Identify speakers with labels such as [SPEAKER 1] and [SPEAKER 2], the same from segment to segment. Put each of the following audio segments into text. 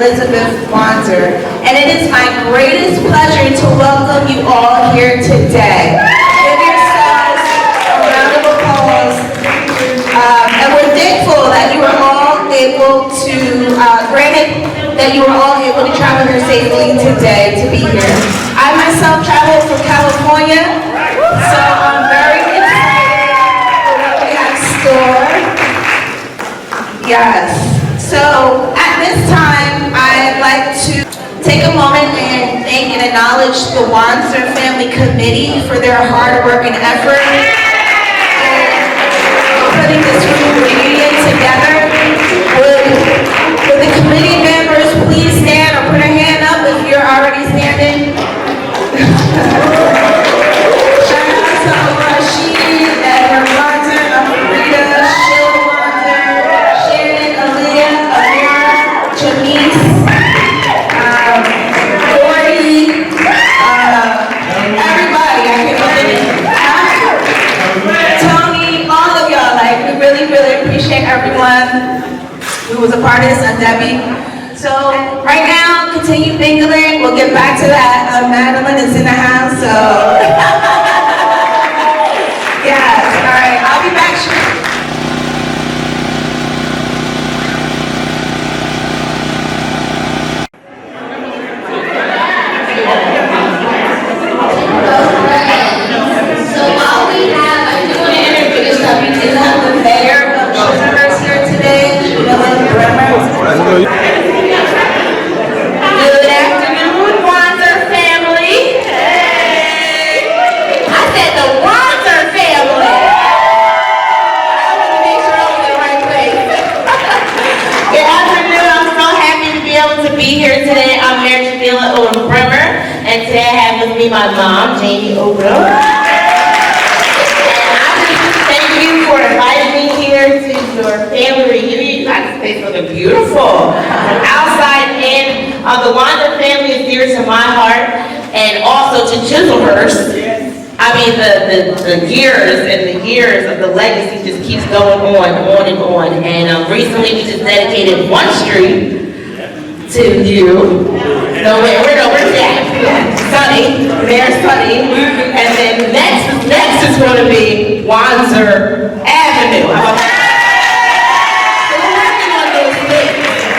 [SPEAKER 1] Elizabeth Wanzer, and it is my greatest pleasure to welcome you all here today. Give yourselves a round of applause. And we're thankful that you were all able to, granted that you were all able to travel here safely today to be here. I myself traveled from California, so I'm very excited for what we have in store. Yes. So at this time, I'd like to take a moment and thank and acknowledge the WANZER Family Committee for their hard work and effort in putting this reunion together. Would the committee members please stand or put a hand up if you're already standing? Shout out to Rashid and her Wanzer, Rita, Shil Wanzer, Shannon, Aaliyah, Amira, Janice, Corey, everybody, I can't believe it. Tony, all of y'all, like, we really, really appreciate everyone who was a part of this, and Debbie. So right now, continue mingling. We'll get back to that. Madeline is in the house, so yes. All right, I'll be back shortly. So while we have, I do want to introduce that we did have the mayor of Chesilhurst here today. Good afternoon, WANZER family. Hey! I said the WANZER family. I want to make sure I'm in the right place. Good afternoon. I'm so happy to be able to be here today. I'm Mayor Jamila Bremer, and today I have with me my mom, Jamie Obril. Thank you for inviting me here to your family reunion. You guys' face looking beautiful. From outside in, the WANZER family is dear to my heart, and also to Chesilhurst. I mean, the years and the years of the legacy just keeps going on and on. And recently we just dedicated one street to you. No, where's that? Sunny, Mayor Sunny. And then next is going to be WANZER Avenue. How about that?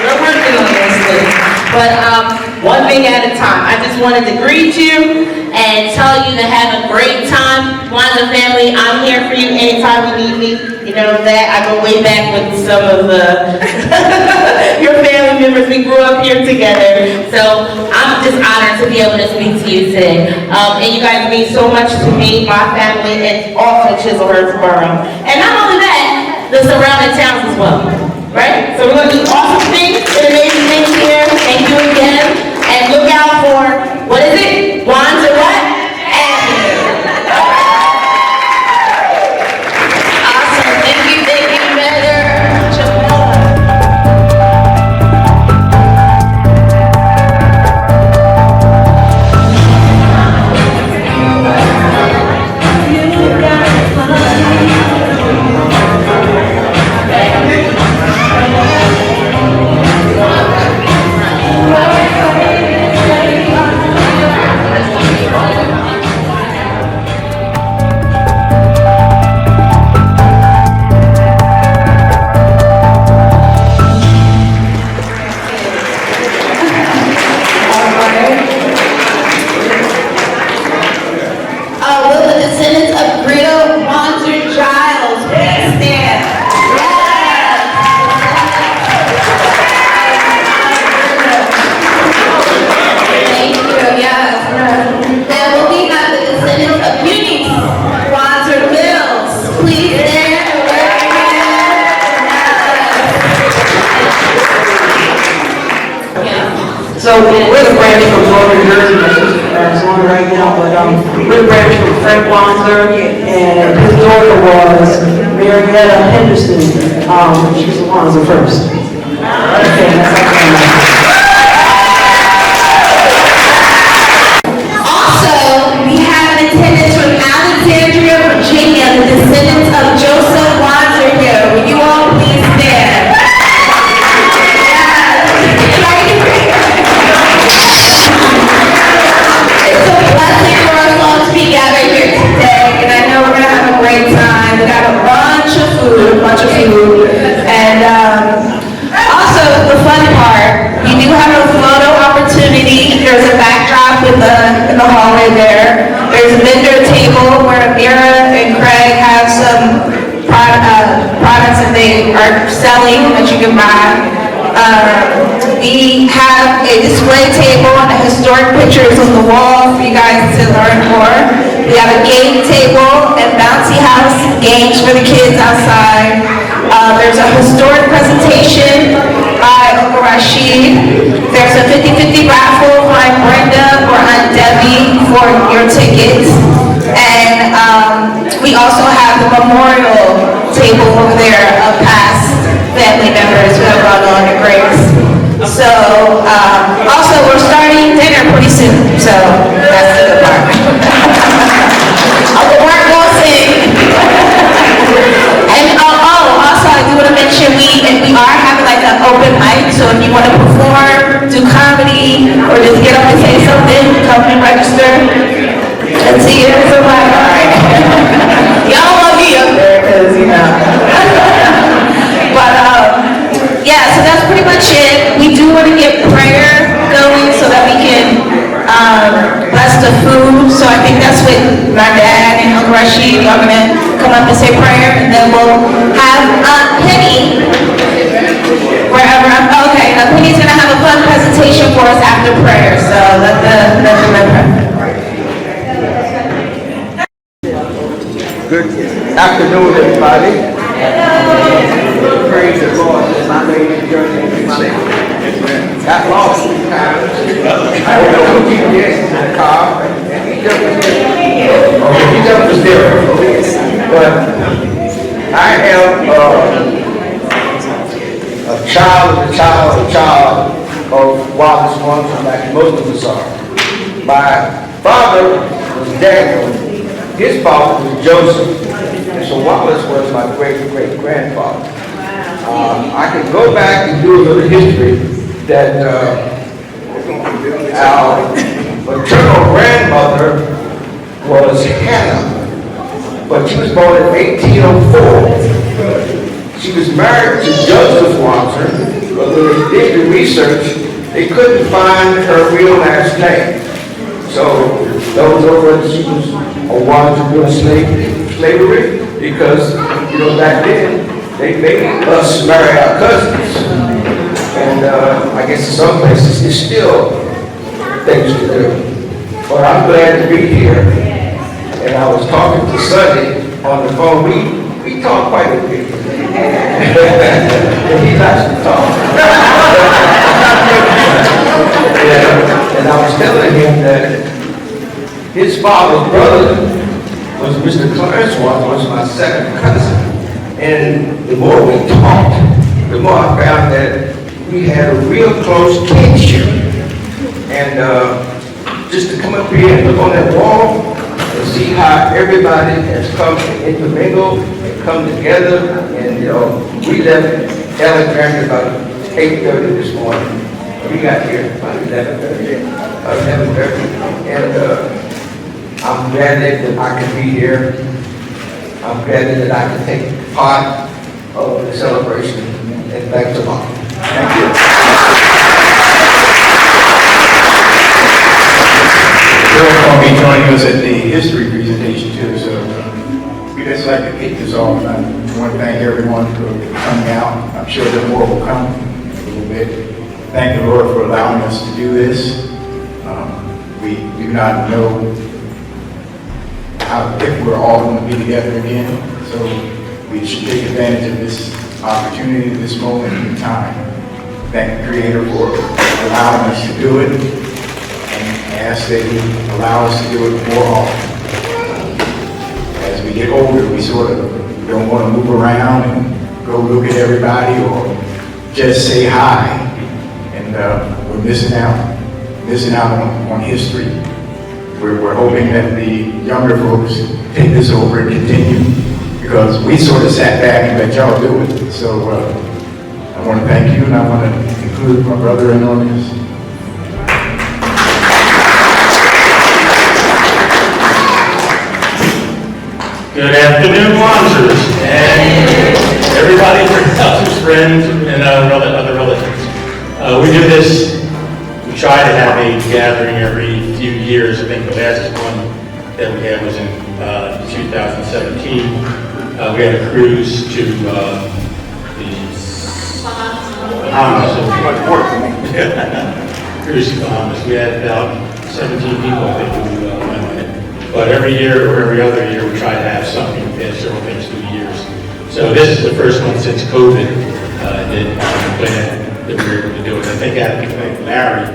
[SPEAKER 1] We're working on those things. But one thing at a time. I just wanted to greet you and tell you to have a great time. WANZER family, I'm here for you anytime you need me. You know that. I go way back with some of your family members. We grew up here together. So I'm just honored to be able to speak to you today. And you guys mean so much to me, my family, and also Chesilhurst Borough. And not only that, the surrounding towns as well. Right? So we're going to do awesome things and amazing things here. Thank you again. And look out for, what is it? WANZER what? Avenue. Awesome. Thank you, Mayor Jamila.
[SPEAKER 2] So we're the branch from WANZER New Jersey, it's on right now, but we're the branch from Frank Wanzer, and his daughter was Marietta Henderson. She was the Wanzer first. Okay, that's
[SPEAKER 1] Also, we have an attendance from Alexandria, Virginia, the descendants of Joseph Wanzer here. Will you all please stand? Yeah.
[SPEAKER 3] in the hallway there. There's a vendor table where Amira and Craig have some products that they are selling that you can buy. We have a display table and historic pictures on the wall for you guys to learn more. We have a game table and bouncy house games for the kids outside. There's a historic presentation by Uncle Rashid. There's a 50-50 raffle by Brenda or Aunt Debbie for your tickets. And we also have the memorial table over there of past family members who have gone on to grace. So, also we're starting dinner pretty soon, so that's the good part. Uncle Mark will sing. And also I do want to mention we are having like an open mic, so if you want to perform, do comedy, or just get up and say something, come and register. Let's see you so much. All right. Y'all want me up there, because you know. But yeah, so that's pretty much it. We do want to get prayer going so that we can bless the food. So I think that's what my dad and Uncle Rashid are gonna come up and say prayer, and then we'll have Penny wherever. Okay, Penny's gonna have a fun presentation for us after prayer. So let the pray.
[SPEAKER 4] Good afternoon, everybody. Praise the Lord that I made the journey to be safe. Got lost a few times. I don't know what GPS in the car, and each of us different. But I am a child of wildest ones, like most of us are. My father was Daniel. His father was Joseph, and so Wallace was my great-great-grandfather. I can go back and do a little history that our maternal grandmother was Hannah, but she was born in 1804. She was married to Joseph Wanzer, but when they did the research, they couldn't find her real last name. So those over she was a Wanzer doing slavery, because you know back then they made us marry our cousins, and I guess in some places it's still things to do. But I'm glad to be here, and I was talking to Sonny on the phone. We talk quite a bit, and he likes to talk. And I was telling him that his father's brother was Mr. Clarence was my second cousin. And the more we talked, the more I found that we had a real close kinship. And just to come up here and look on that wall and see how everybody has come to intermingle and come together. And you know, we left Alexandria about 8:30 this morning. We got here about 11:30. And I'm glad that I can be here. I'm glad that I can take part of the celebration, and thanks a lot. Thank you.
[SPEAKER 5] Bill's going to be joining us at the history presentation too, so we'd just like to kick this off. I want to thank everyone for coming out. I'm sure that more will come in a little bit. Thank the Lord for allowing us to do this. We do not know if we're all going to be together again, so we should take advantage of this opportunity, this moment in time. Thank the Creator for allowing us to do it, and ask that He allow us to do it more often. As we get older, we sort of don't want to move around and go look at everybody or just say hi, and we're missing out on history. We're hoping that the younger folks take this over and continue, because we sort of sat back and let y'all do it. So I want to thank you, and I want to include my brother in on this.
[SPEAKER 6] Good afternoon, Wanzers, and everybody, relatives, friends, and other relatives. We do this try to have a gathering every few years. I think the last one that we had was in 2017. We had a cruise to the Bahamas. Cruise to Bahamas. We had about 17 people, I think, who went on it. But every year or every other year, we try to have something. We had several things through the years. So this is the first one since COVID that we were able to do it. I think I have to thank Larry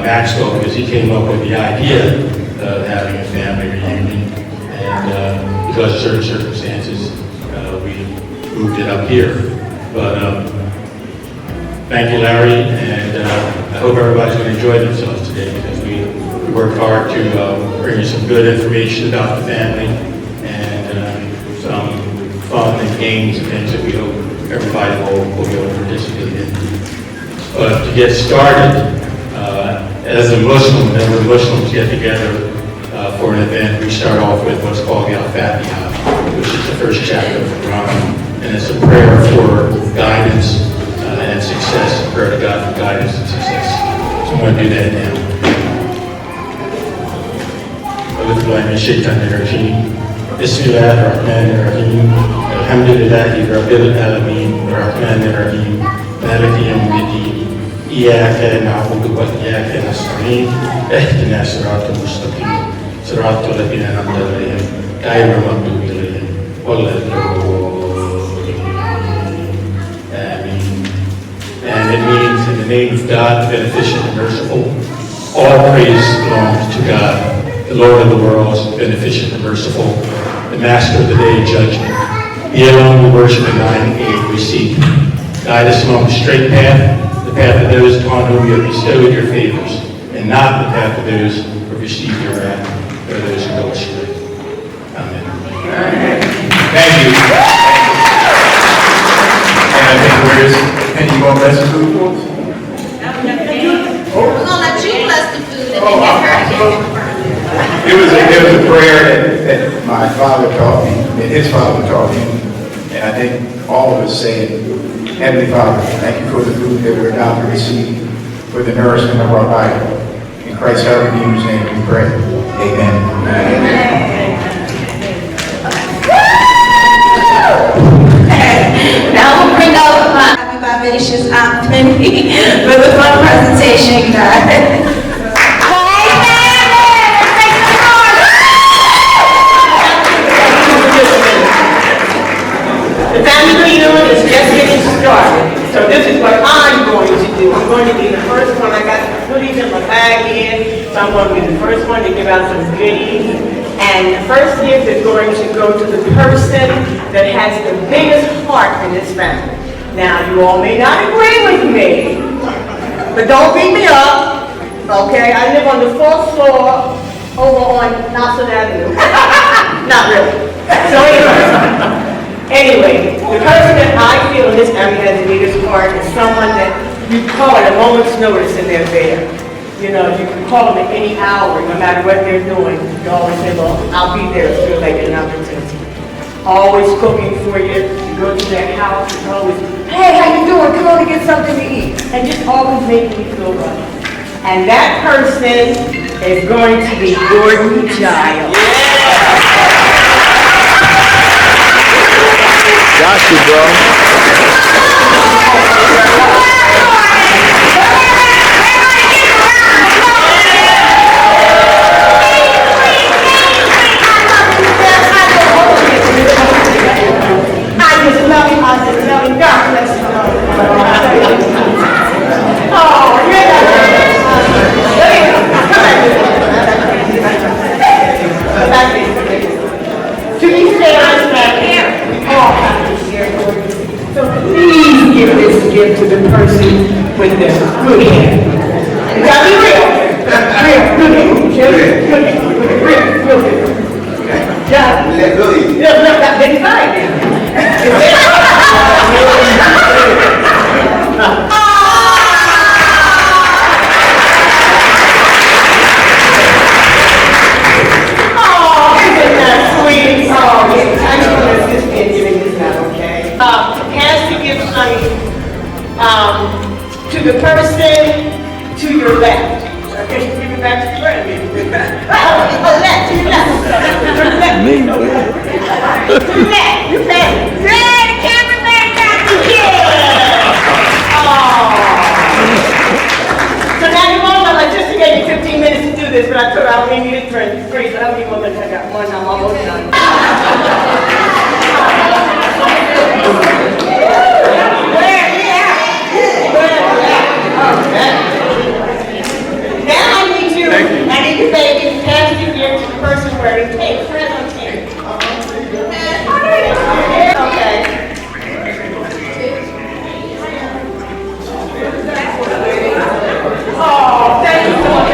[SPEAKER 6] Maxwell, because he came up with the idea of having a family reunion. And because of certain circumstances, we moved it up here. But thank you, Larry, and I hope everybody's going to enjoy themselves today, because we worked hard to bring you some good information about the family and some fun and games and things that we hope everybody will be able to participate in. But to get started, as a Muslim, whenever Muslims get together for an event, we start off with what's called the Al-Fatiha, which is the first chapter of the Quran, and it's a prayer for guidance and success, a prayer to God for guidance and success. So I'm going to do that now. Bismillahirrahmanirrahim. Alhamdulillahi Rabbil Alameen. Rahmanirrahim. Maliki Yawmiddin. Iyyaka na'budu wa iyyaka nasta'in. Ihdina siratal mustaqim. Siratal ladzina an'amta 'alaihim ghayril maghdubi 'alaihim waladdallin. Amen. And it means, in the name of God, the beneficent and merciful, all praise belongs to God, the Lord of the worlds, beneficent and merciful, the Master of the day of judgment. Be alone we worship and thine aid we seek. Guide us along the straight path, the path of those upon whom you have bestowed your favors, and not the path of those who receive your wrath, or those who go astray. Amen.
[SPEAKER 5] Thank you. And I think and you going to bless the food for us?
[SPEAKER 1] We're gonna let you bless the food and then get her again.
[SPEAKER 5] It was a prayer that my father taught me, that his father taught me, and I think all of us say it. Heavenly Father, thank you for the food that we're about to receive, for the nourishment of our body. In Christ's Redeemer's name we pray. Amen.
[SPEAKER 3] Now we'll bring out my happy vivacious Aunt Penny with a fun presentation, guys.
[SPEAKER 2] The family reunion is just getting started. So this is what I'm going to do. I'm going to be the first one. I got some goodies in my bag here. So I'm going to be the first one to give out some goodies. And the first gift is going to go to the person that has the biggest heart in this family. Now, you all may not agree with me, but don't beat me up. Okay, I live on the 4th floor over on Nelson Avenue. Not really. So anyway, the person that I feel in this family has the biggest heart is someone that you call at a moment's notice and they're there. You know, you can call them at any hour, no matter what they're doing. You always say, well, I'll be there if you're like an opportunity. Always cooking for you. You go to their house, it's always, hey, how you doing? Come on and get something to eat. And just always making me feel right. And that person is going to be Gordon Giles.
[SPEAKER 7] Got you, bro.
[SPEAKER 2] I just love him. God bless you. Oh, yeah. Come back here. To be fair, I'm back here. Oh, best friend. Oh, left, you left. Me, left, you left. Yeah, the cameraman got me here. So now you want my logistics gave me 15 minutes to do this, but I told her I only needed three, so that means I got one, I'm almost done. Now I need you baby, pass you here to the person wearing tape. Press on tape. Okay. Oh, thank you so much.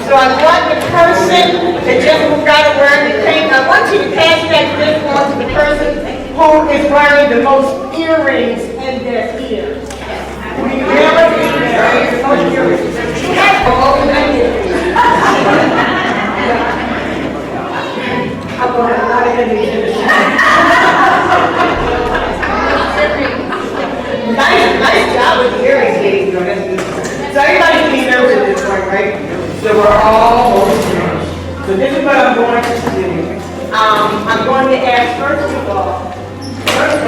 [SPEAKER 2] So I want the person that just got to wear the tape, I want you to pass that this one to the person who is wearing the most earrings in their ears. We really the most earrings. I'm going to not even need this. Nice job with the earrings, ladies. So everybody can be nervous at this point, right? So we're all nervous. So this is what I'm going to do. I'm going to ask first of all,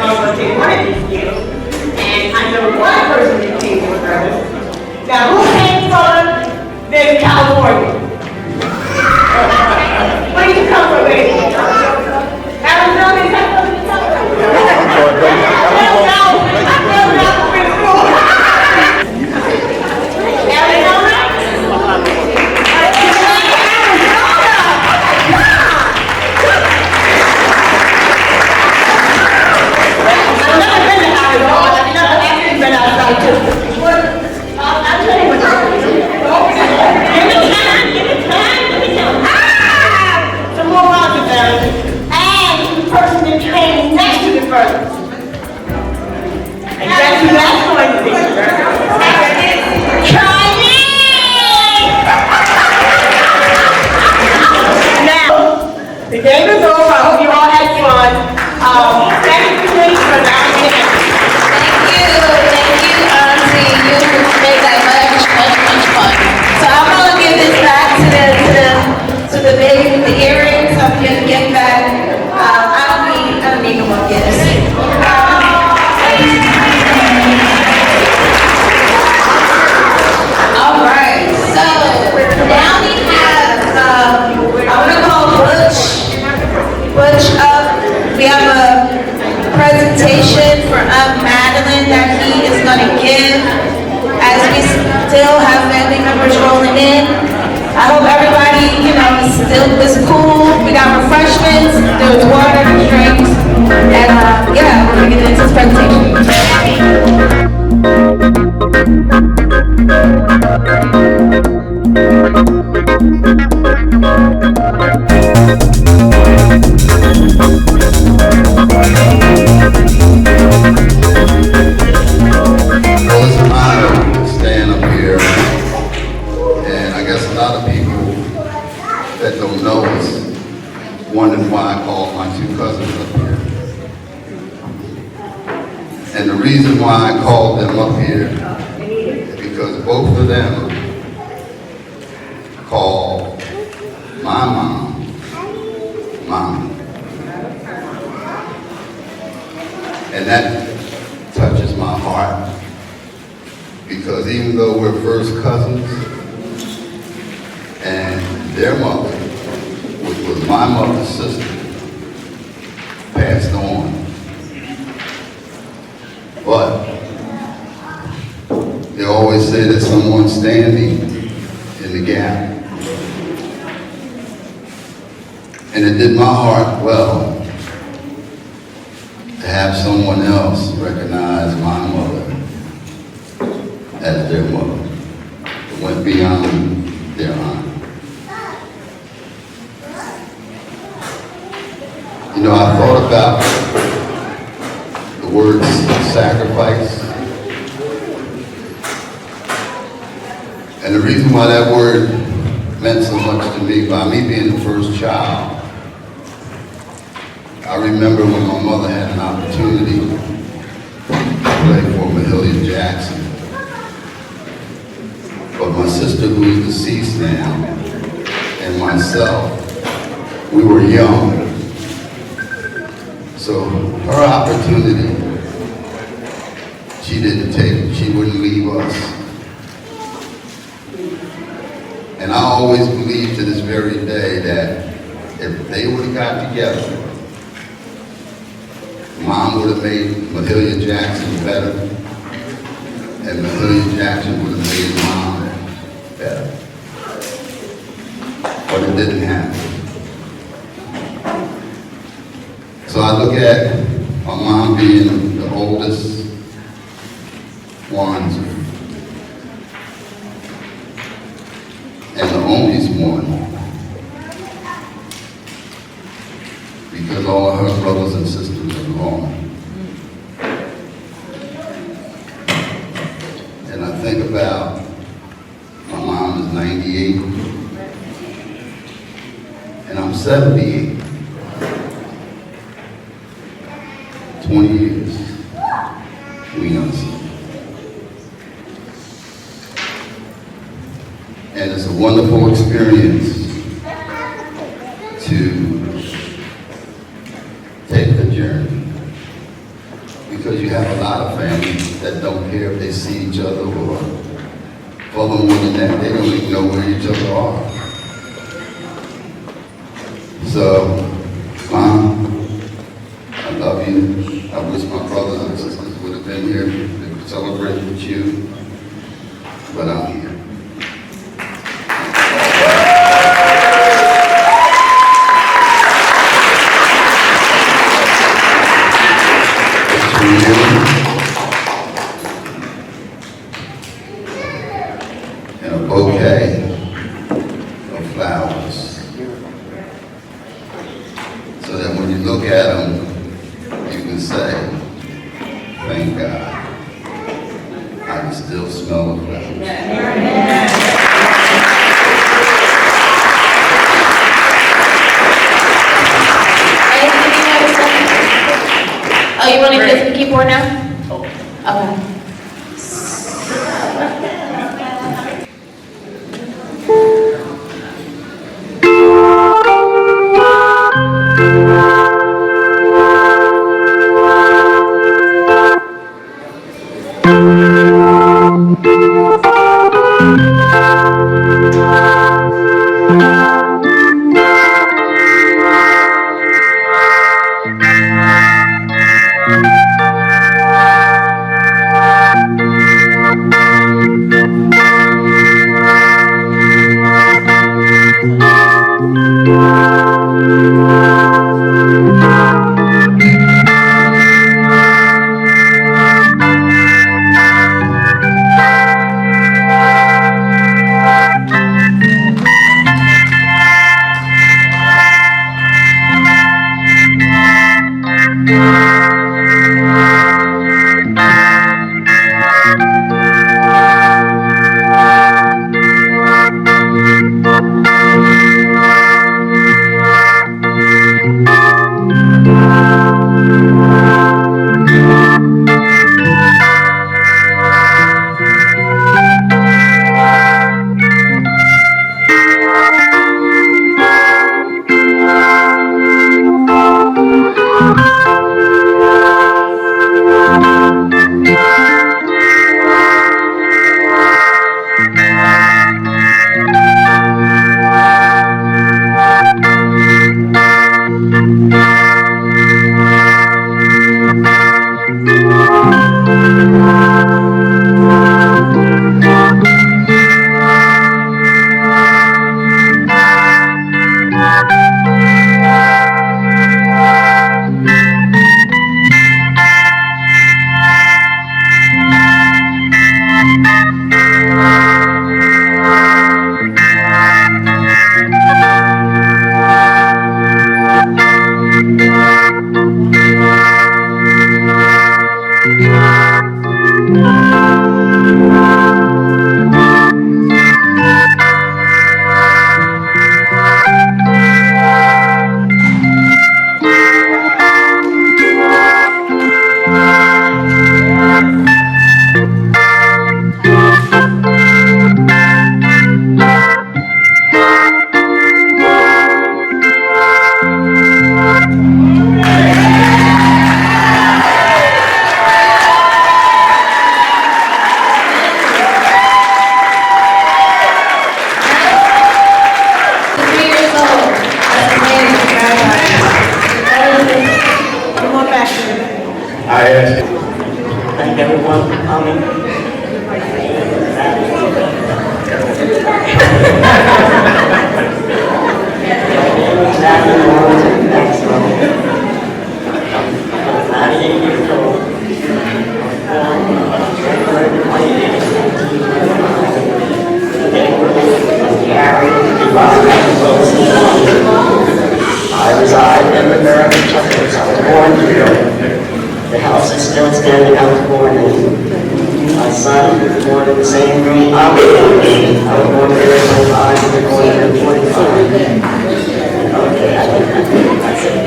[SPEAKER 2] I'm going to take one of these gifts, and I know one person that came with her. Now who came from this California? Where did you come from, baby? Arizona, is that from the
[SPEAKER 7] sister who is deceased now, and myself, we were young. So her opportunity, she didn't take it. She wouldn't leave us. And I always believe to this very day that if they would have got together, Mom would have made Mahalia Jackson better, and Mahalia Jackson would have made Mom better. But it didn't happen. So I look at my mom being the oldest WANZER and the only one, because all of her brothers and sisters are gone. And I think about my mom is 98 and I'm 78. 20 years, we understand. And it's a wonderful experience to take the journey, because you have a lot of families that don't care if they see each other, or for them more than that, they don't even know where each other are. So, Mom, I love you. I wish my brothers and sisters would have been here to celebrate with you, but I'm here. And a bouquet of flowers, so that when you look at them, you can say, thank God, I can still smell the flowers.
[SPEAKER 1] Oh, you want to use the keyboard now? Okay.
[SPEAKER 8] 10, I was born in. My son was born in the same room I was born in. I was born there in 05, he was born there in 45. Okay, I think that's it.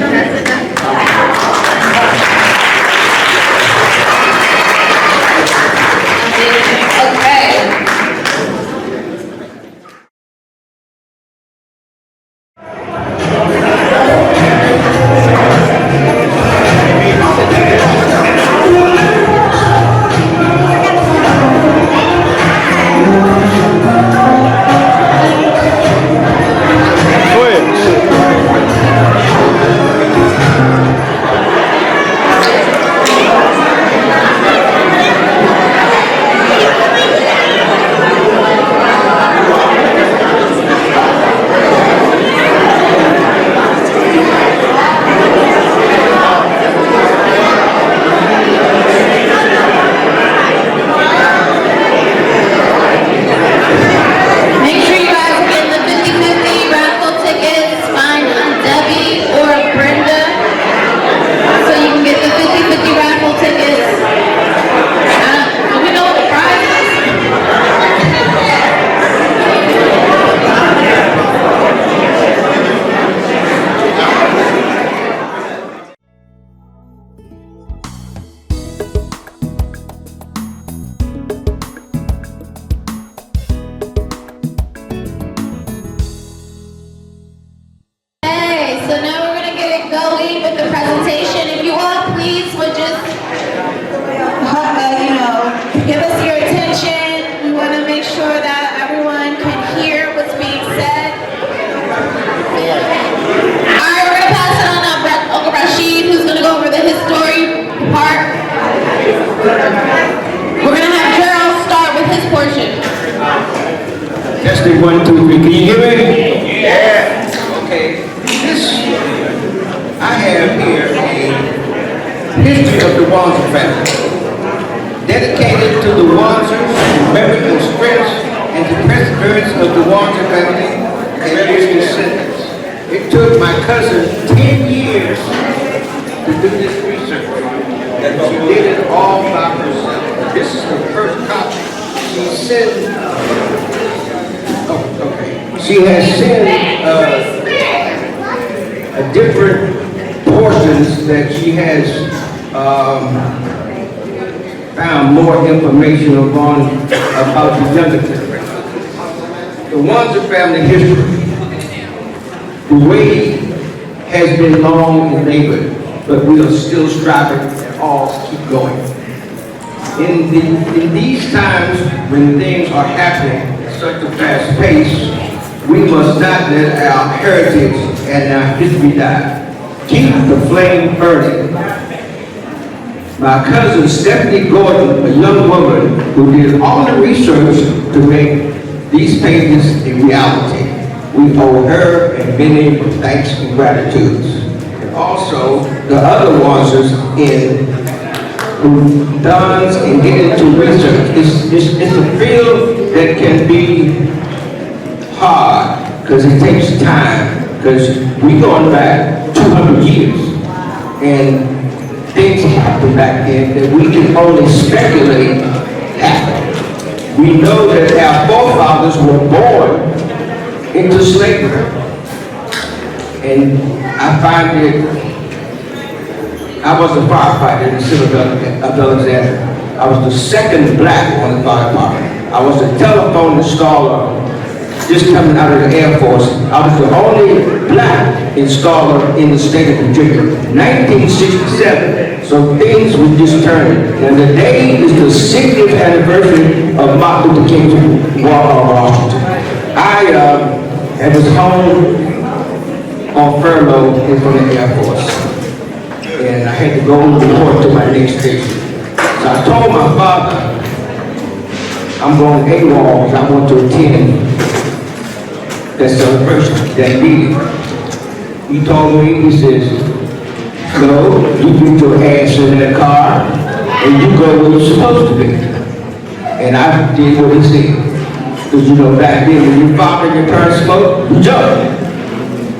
[SPEAKER 3] So now we're gonna get it going with the presentation. If you all please would just, give us your attention. We want to make sure that everyone can hear what's being said. All right, we're gonna pass it on to Uncle Rashid, who's gonna go over the history part. We're gonna have Gerald start with his portion.
[SPEAKER 4] Testing 1, 2, 3. Can you hear me? Yeah. Okay. I have here a history of the Wanzer family, dedicated to the Wanzers, memory and strength, and the perseverance of the Wanzer family and its descendants. It took my cousin 10 years to do this research. She did it all by herself. This is the first copy. She sent, she has sent different portions that she has found more information upon about the younger generation. The Wanzer family history, the way has been long and labored, but we are still striving to all keep going. In these times when things are happening at such a fast pace, we must not let our heritage and our history die. Keep the flame burning. My cousin Stephanie Gordon, a young woman who did all the research to make these pages a reality. We owe her and many thanks and gratitudes. And also the other Wanzers who does and get into research. It's a field that can be hard because it takes time, because we're going back 200 years and things happened back then that we can only speculate happened. We know that our forefathers were born into slavery, and I find it, I was a firefighter in the city of Alexander. I was the second black on the fire department. I was a telephone installer just coming out of the Air Force. I was the only black installer in the state of Virginia. 1967, so things were just turning. And the day is the 60th anniversary of Martin Luther King's War on Washington. I was home on furlough from the Air Force, and I had to go report to my next station. So I told my father, I'm going AWOL because I want to attend that celebration, that meeting. He told me, he says, no, you get your ass in that car and you go where you're supposed to be. And I did what he said. Because you know, back then when your father and your parents smoked, you jumped.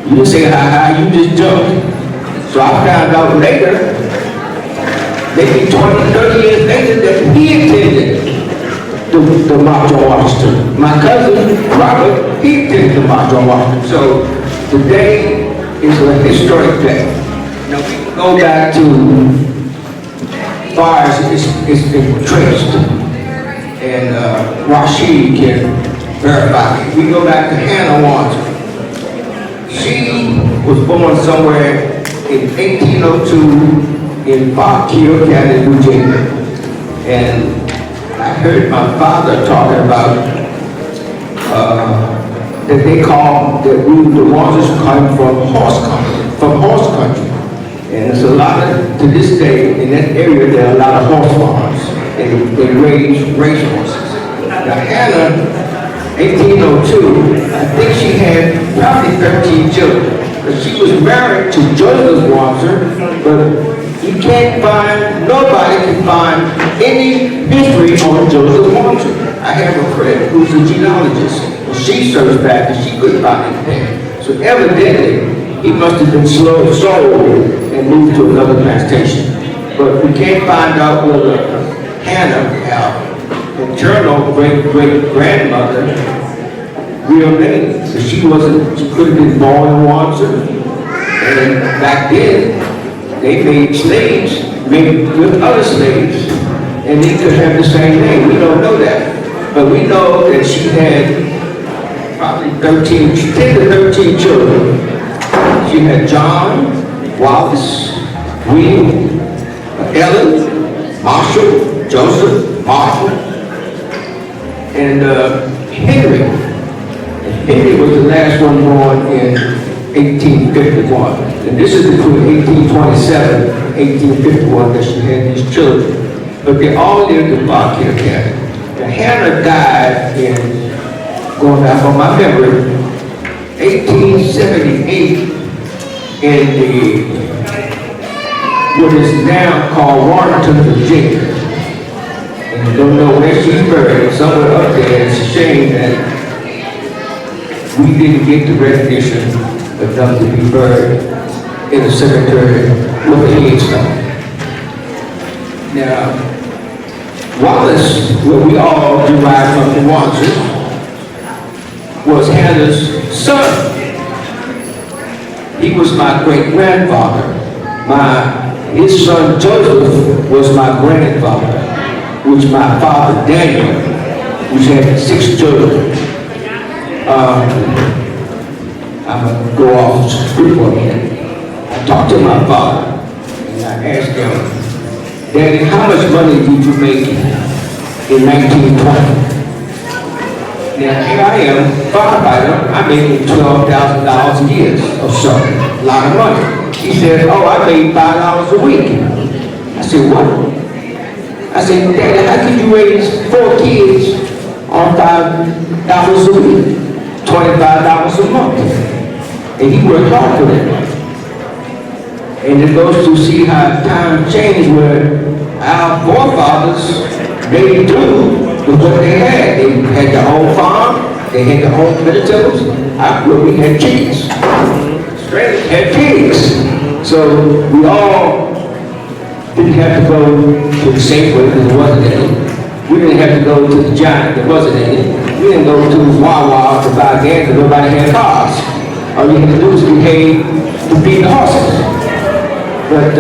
[SPEAKER 4] You didn't say hi, you just jumped. So I found out later maybe 20, 30 years later, that he attended the March on Washington. My cousin, Robert, he attended the March on Washington. So today is a historic day. Now we can go back to far as it's been traced, and Rashid can verify it. We go back to Hannah Wanzer. She was born somewhere in 1802 in Park Hill County, New Jersey. And I heard my father talking about that they call that the Wanzers come from horse country. And there's a lot of, to this day, in that area, there are a lot of horse farms. They raise horses. Now Hannah, 1802, I think she had probably 13 children. But she was married to Joseph Wanzer, but you can't find, nobody can find any history on Joseph Wanzer. I have a friend who's a genealogist. She searched back and she couldn't find anything. So evidently, he must have been sold and moved to another plantation. But we can't find out whether Hannah, our maternal great-great-grandmother, real name. So she could have been born in Wanzer. And back then, they made slaves, made with other slaves, and they could have the same name. We don't know that. But we know that she had probably 10 to 13 children. She had John, Wallace, William, Ellen, Marshall, Joseph, Marshall, and Henry. And Henry was the last one born in 1851. And this is between 1827 and 1851 that she had these children. But they all lived in Park Hill County. Now Hannah died in, going back on my memory, 1878 in what is now called Warrenton, Virginia. And I don't know where she's buried, somewhere up there. It's a shame that we didn't get the recognition enough to be buried in a cemetery with a headstone. Now, Wallace, where we all derived from the Wanzers, was Hannah's son. He was my great-grandfather. His son Joseph was my grandfather, which my father Daniel, which had 6 children. I'm going to go off script for a minute. I talked to my father, and I asked him, Daddy, how much money did you make in 1920? Now, here I am, firefighter, I'm making $12,000 a year or so, a lot of money. He said, oh, I made $5 a week. I said, what? I said, Daddy, how can you raise 4 kids on $5 a week, $25 a month? And he worked hard for them. And it goes to see how time changed where our forefathers, they do with what they had. They had their own farm, they had their own vegetables. I grew up, we had chickens. Straight had pigs. So we all didn't have to go to the Safeway because there wasn't any. We didn't have to go to the Giant, there wasn't any. We didn't go to the Wawa to buy gas because nobody had cars. All you had to do was behave to feed the horses. But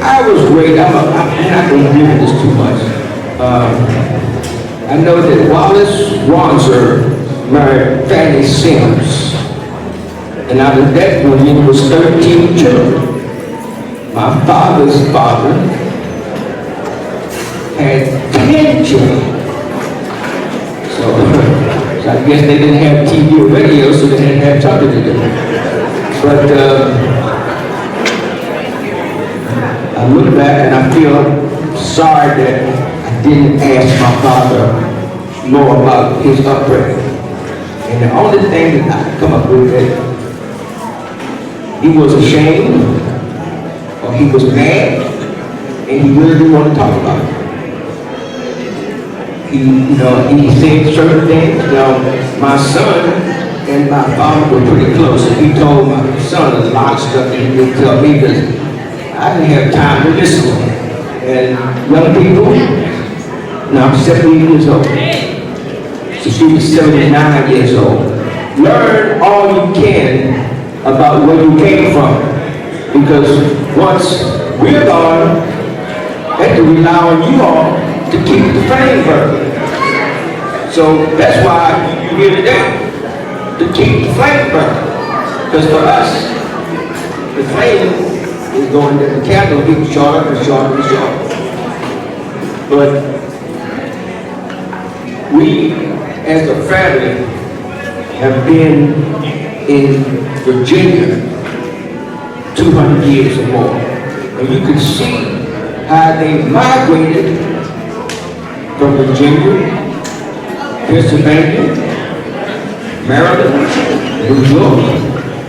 [SPEAKER 4] I was great. I'm not going to give this too much. I know that Wallace Wanzer married Fanny Sims. And out of that union was 13 children. My father's father had 10 children. So I guess they didn't have TV or radio, so they didn't have talking to do. But I look back and I feel sorry that I didn't ask my father more about his upbringing. And the only thing that I could come up with that he was ashamed, or he was mad, and he really didn't want to talk about it. He said certain things. My son and my father were pretty close, and he told my son a lot of stuff that he didn't tell me because I didn't have time to listen. And young people, now I'm 70 years old. So she was 79 years old. Learn all you can about where you came from. Because once we're gone, they have to rely on you all to keep the flame burning. So that's why you're here today, to keep the flame burning. Because for us, the flame is going to the candle getting shorter and shorter and shorter. But we, as a family, have been in Virginia 200 years or more. And you can see how they migrated from Virginia, Pennsylvania, Maryland, New York,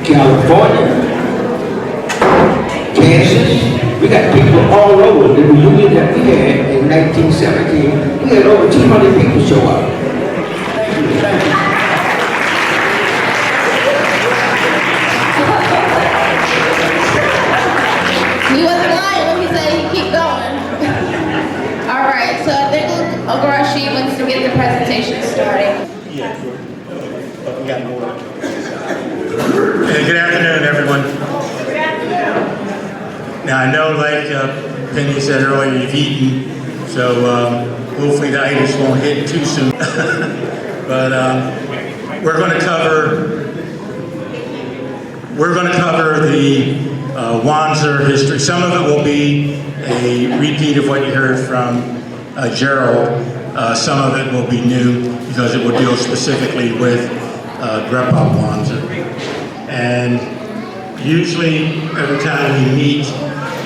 [SPEAKER 4] California, Kansas. We got people all over. The reunion that we had in 1917, we had over 200 people show up.
[SPEAKER 9] He wasn't lying when he said he'd keep going. All right, so I think Ogarashi wants to get the presentation started.
[SPEAKER 6] Yeah, but we got more. Hey, good afternoon, everyone. Now, I know, like Penny said earlier, you've eaten, so hopefully the items won't hit too soon. But we're going to cover the WANZER history. Some of it will be a repeat of what you heard from Gerald. Some of it will be new because it will deal specifically with Grandpa WANZER. And usually, every time we meet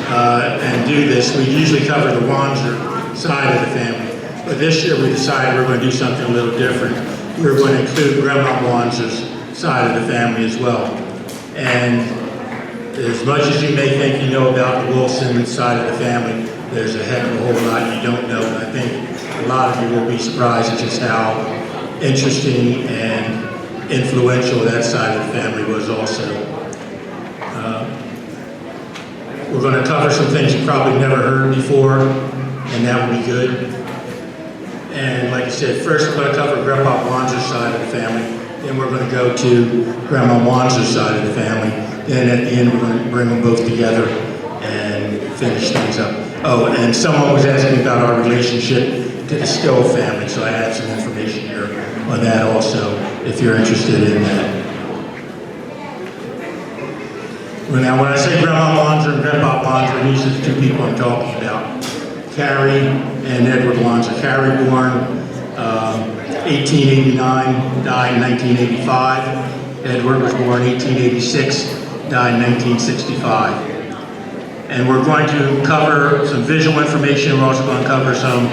[SPEAKER 6] and do this, we usually cover the WANZER side of the family. But this year we decided we're going to do something a little different. We're going to include Grandma WANZER's side of the family as well. And as much as you may think you know about the Wilson side of the family, there's a heck of a whole lot you don't know. And I think a lot of you will be surprised at just how interesting and influential that side of the family was also. We're going to cover some things you probably never heard before, and that will be good. And like I said, first we're going to cover Grandpa WANZER's side of the family, then we're going to go to Grandma WANZER's side of the family, then at the end we're going to bring them both together and finish things up. Oh, and someone was asking about our relationship to the Still family, so I have some information here on that also, if you're interested in that. Well, now, when I say Grandma WANZER and Grandpa WANZER, these are the two people I'm talking about. Carrie and Edward WANZER. Carrie born 1889, died in 1985. Edward was born 1886, died in 1965. And we're going to cover some visual information. We're also going to cover some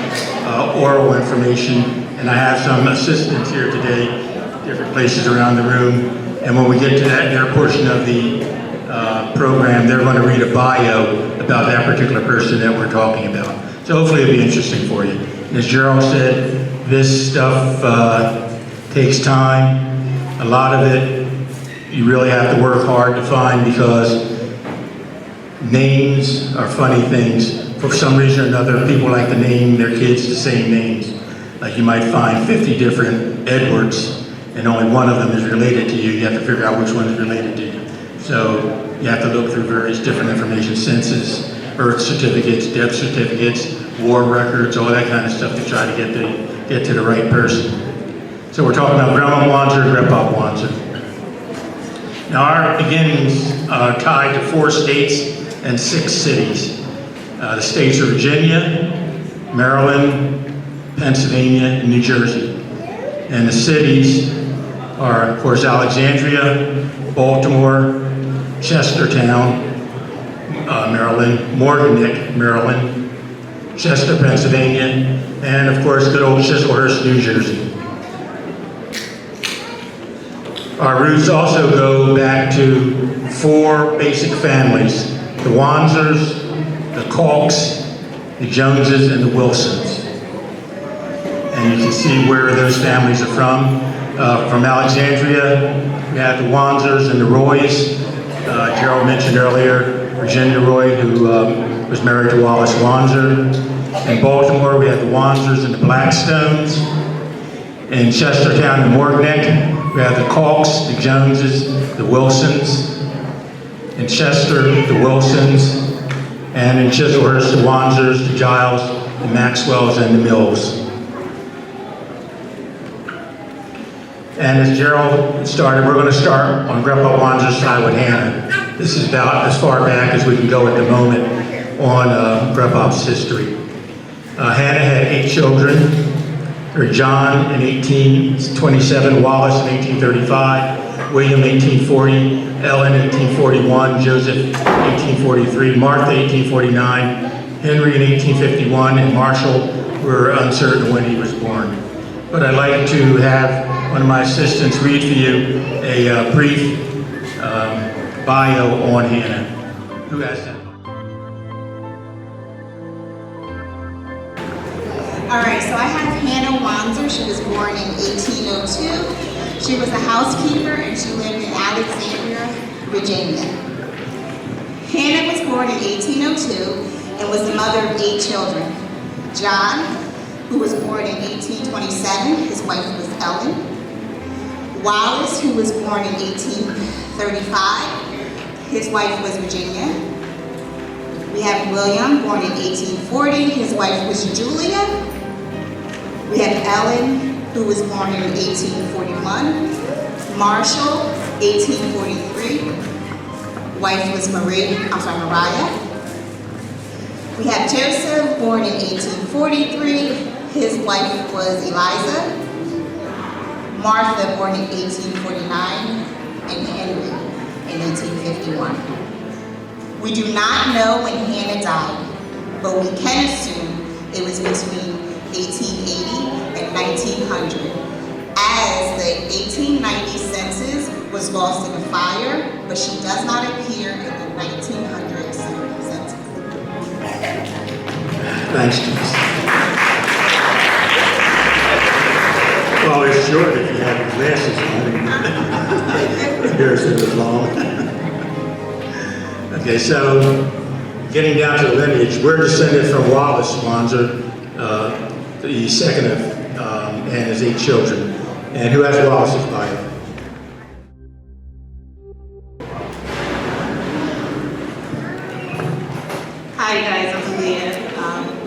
[SPEAKER 6] oral information. And I have some assistants here today, different places around the room. And when we get to their portion of the program, they're going to read a bio about that particular person that we're talking about. So hopefully it'll be interesting for you. As Gerald said, this stuff takes time. A lot of it you really have to work hard to find because names are funny things. For some reason or another, people like to name their kids the same names. Like you might find 50 different Edwards and only one of them is related to you. You have to figure out which one is related to you. So you have to look through various different information, census, birth certificates, death certificates, war records, all that kind of stuff to try to get to the right person. So we're talking about Grandma WANZER and Grandpa WANZER. Now our beginnings are tied to 4 states and 6 cities. The states are Virginia, Maryland, Pennsylvania, and New Jersey. And the cities are, of course, Alexandria, Baltimore, Chestertown, Maryland, Morganic, Maryland, Chester, Pennsylvania, and of course, good old Chesilhurst, New Jersey. Our roots also go back to 4 basic families: the WANZERs, the Kalks, the Joneses, and the Wilsons. And you can see where those families are from. From Alexandria, we have the WANZERs and the Roys. Gerald mentioned earlier, Virginia Roy, who was married to Wallace Wanzer. In Baltimore, we have the Wanzers and the Blackstones. In Chester County, Morgneck, we have the Calks, the Joneses, the Wilsons. In Chester, the Wilsons. And in Chesilhurst, the Wanzers, the Giles, the Maxwells, and the Mills. And as Gerald started, we're going to start on Grandpa Wanzer's side with Hannah. This is about as far back as we can go at the moment on Grandpa's history. Hannah had 8 children. Her John in 1827, Wallace in 1835, William 1840, Ellen 1841, Joseph 1843, Martha 1849, Henry in 1851, and Marshall, we're uncertain when he was born. But I'd like to have one of my assistants read for you a brief bio on Hannah. Who has that?
[SPEAKER 10] All right, so I have Hannah Wanzer. She was born in 1802. She was a housekeeper and she lived in Alexandria, Virginia. Hannah was born in 1802 and was the mother of 8 children. John, who was born in 1827, his wife was Ellen. Wallace, who was born in 1835, his wife was Virginia. We have William, born in 1840, his wife was Julia. We have Ellen, who was born in 1841. Marshall, 1843. Wife was Mariah. We have Joseph, born in 1843. His wife was Eliza. Martha, born in 1849. And Henry in 1851. We do not know when Hannah died, but we can assume it was between 1880 and 1900, as the 1890 census was lost in a fire, but she does not appear in the 1900 census.
[SPEAKER 6] Thanks, Jess. Well, it's short if you have your glasses on. Yours is long. Okay, so getting down to the lineage, we're descended from Wallace Wanzer, the second of Hannah's 8 children. And who has Wallace's bio?
[SPEAKER 11] Hi guys, I'm Leah.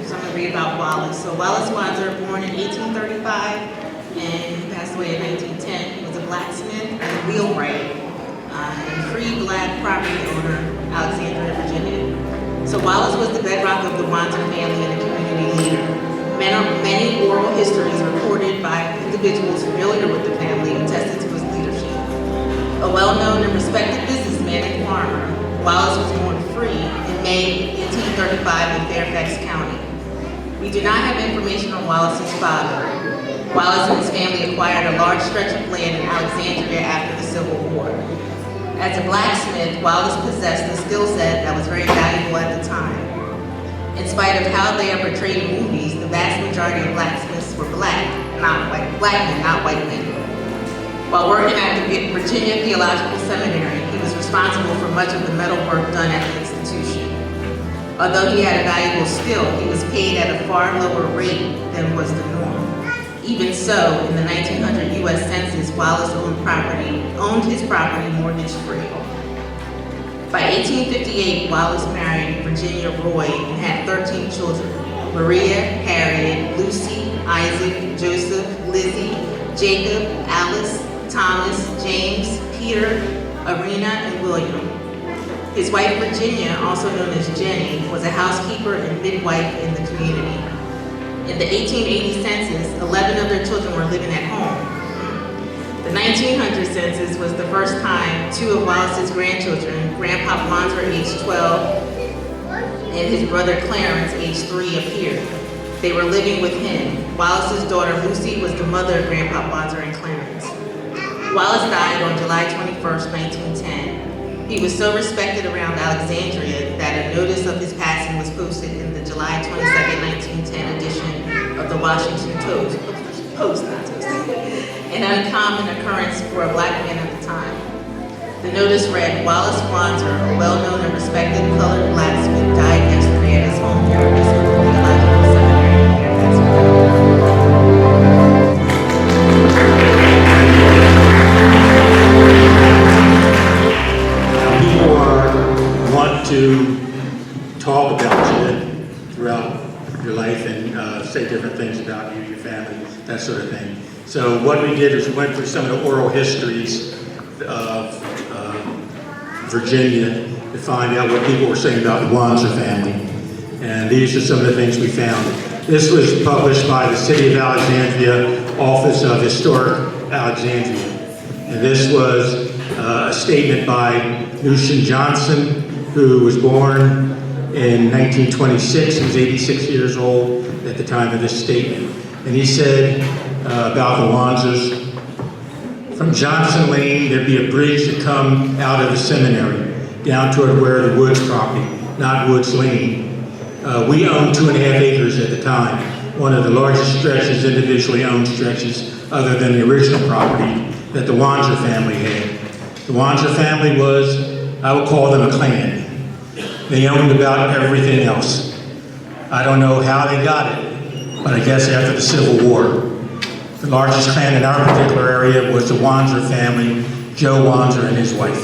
[SPEAKER 11] So I'm going to read about Wallace. So Wallace Wanzer, born in 1835 and passed away in 1910. He was a blacksmith and a wheelwright and free black property owner, Alexandria, Virginia. So Wallace was the bedrock of the Wanzer family and a community leader. Many oral histories recorded by individuals familiar with the family attested to his leadership. A well-known and respected businessman and farmer, Wallace was born free in May 1835 in Fairfax County. We do not have information on Wallace's father. Wallace and his family acquired a large stretch of land in Alexandria after the Civil War. As a blacksmith, Wallace possessed a skill set that was very valuable at the time. In spite of how they are portrayed in movies, the vast majority of blacksmiths were black men, not white men. While working at the Virginia Theological Seminary, he was responsible for much of the metal work done at the institution. Although he had a valuable skill, he was paid at a far lower rate than was the norm. Even so, in the 1900 U.S. Census, Wallace owned his property mortgage-free. By 1858, Wallace married Virginia Roy and had 13 children: Maria, Harriet, Lucy, Isaac, Joseph, Lizzie, Jacob, Alice, Thomas, James, Peter, Arena, and William. His wife Virginia, also known as Jenny, was a housekeeper and midwife in the community. In the 1880 census, 11 of their children were living at home. The 1900 census was the first time 2 of Wallace's grandchildren, Grandpa Wanzer, age 12, and his brother Clarence, age 3, appeared. They were living with him. Wallace's daughter Lucy was the mother of Grandpa Wanzer and Clarence. Wallace died on July 21st, 1910. He was so respected around Alexandria that a notice of his passing was posted in the July 22nd, 1910 edition of the Washington Post, an uncommon occurrence for a black man at the time. The notice read, Wallace Wanzer, a well-known and respected colored blacksmith, died yesterday at his home here in the Theological
[SPEAKER 6] People want to talk about you throughout your life and say different things about you, your family, that sort of thing. So what we did is we went through some of the oral histories of Virginia to find out what people were saying about the Wanzer family. And these are some of the things we found. This was published by the City of Alexandria Office of Historic Alexandria. And this was a statement by Lucian Johnson, who was born in 1926. He was 86 years old at the time of this statement. And he said about the Wanzers, from Johnson Lane, there'd be a bridge to come out of the seminary, down toward where the Woods property, not Woods Lane. We owned 2.5 acres at the time, one of the largest stretches, individually owned stretches, other than the original property that the Wanzer family had. The Wanzer family was, I would call them a clan. They owned about everything else. I don't know how they got it, but I guess after the Civil War. The largest clan in our particular area was the Wanzer family, Joe Wanzer and his wife.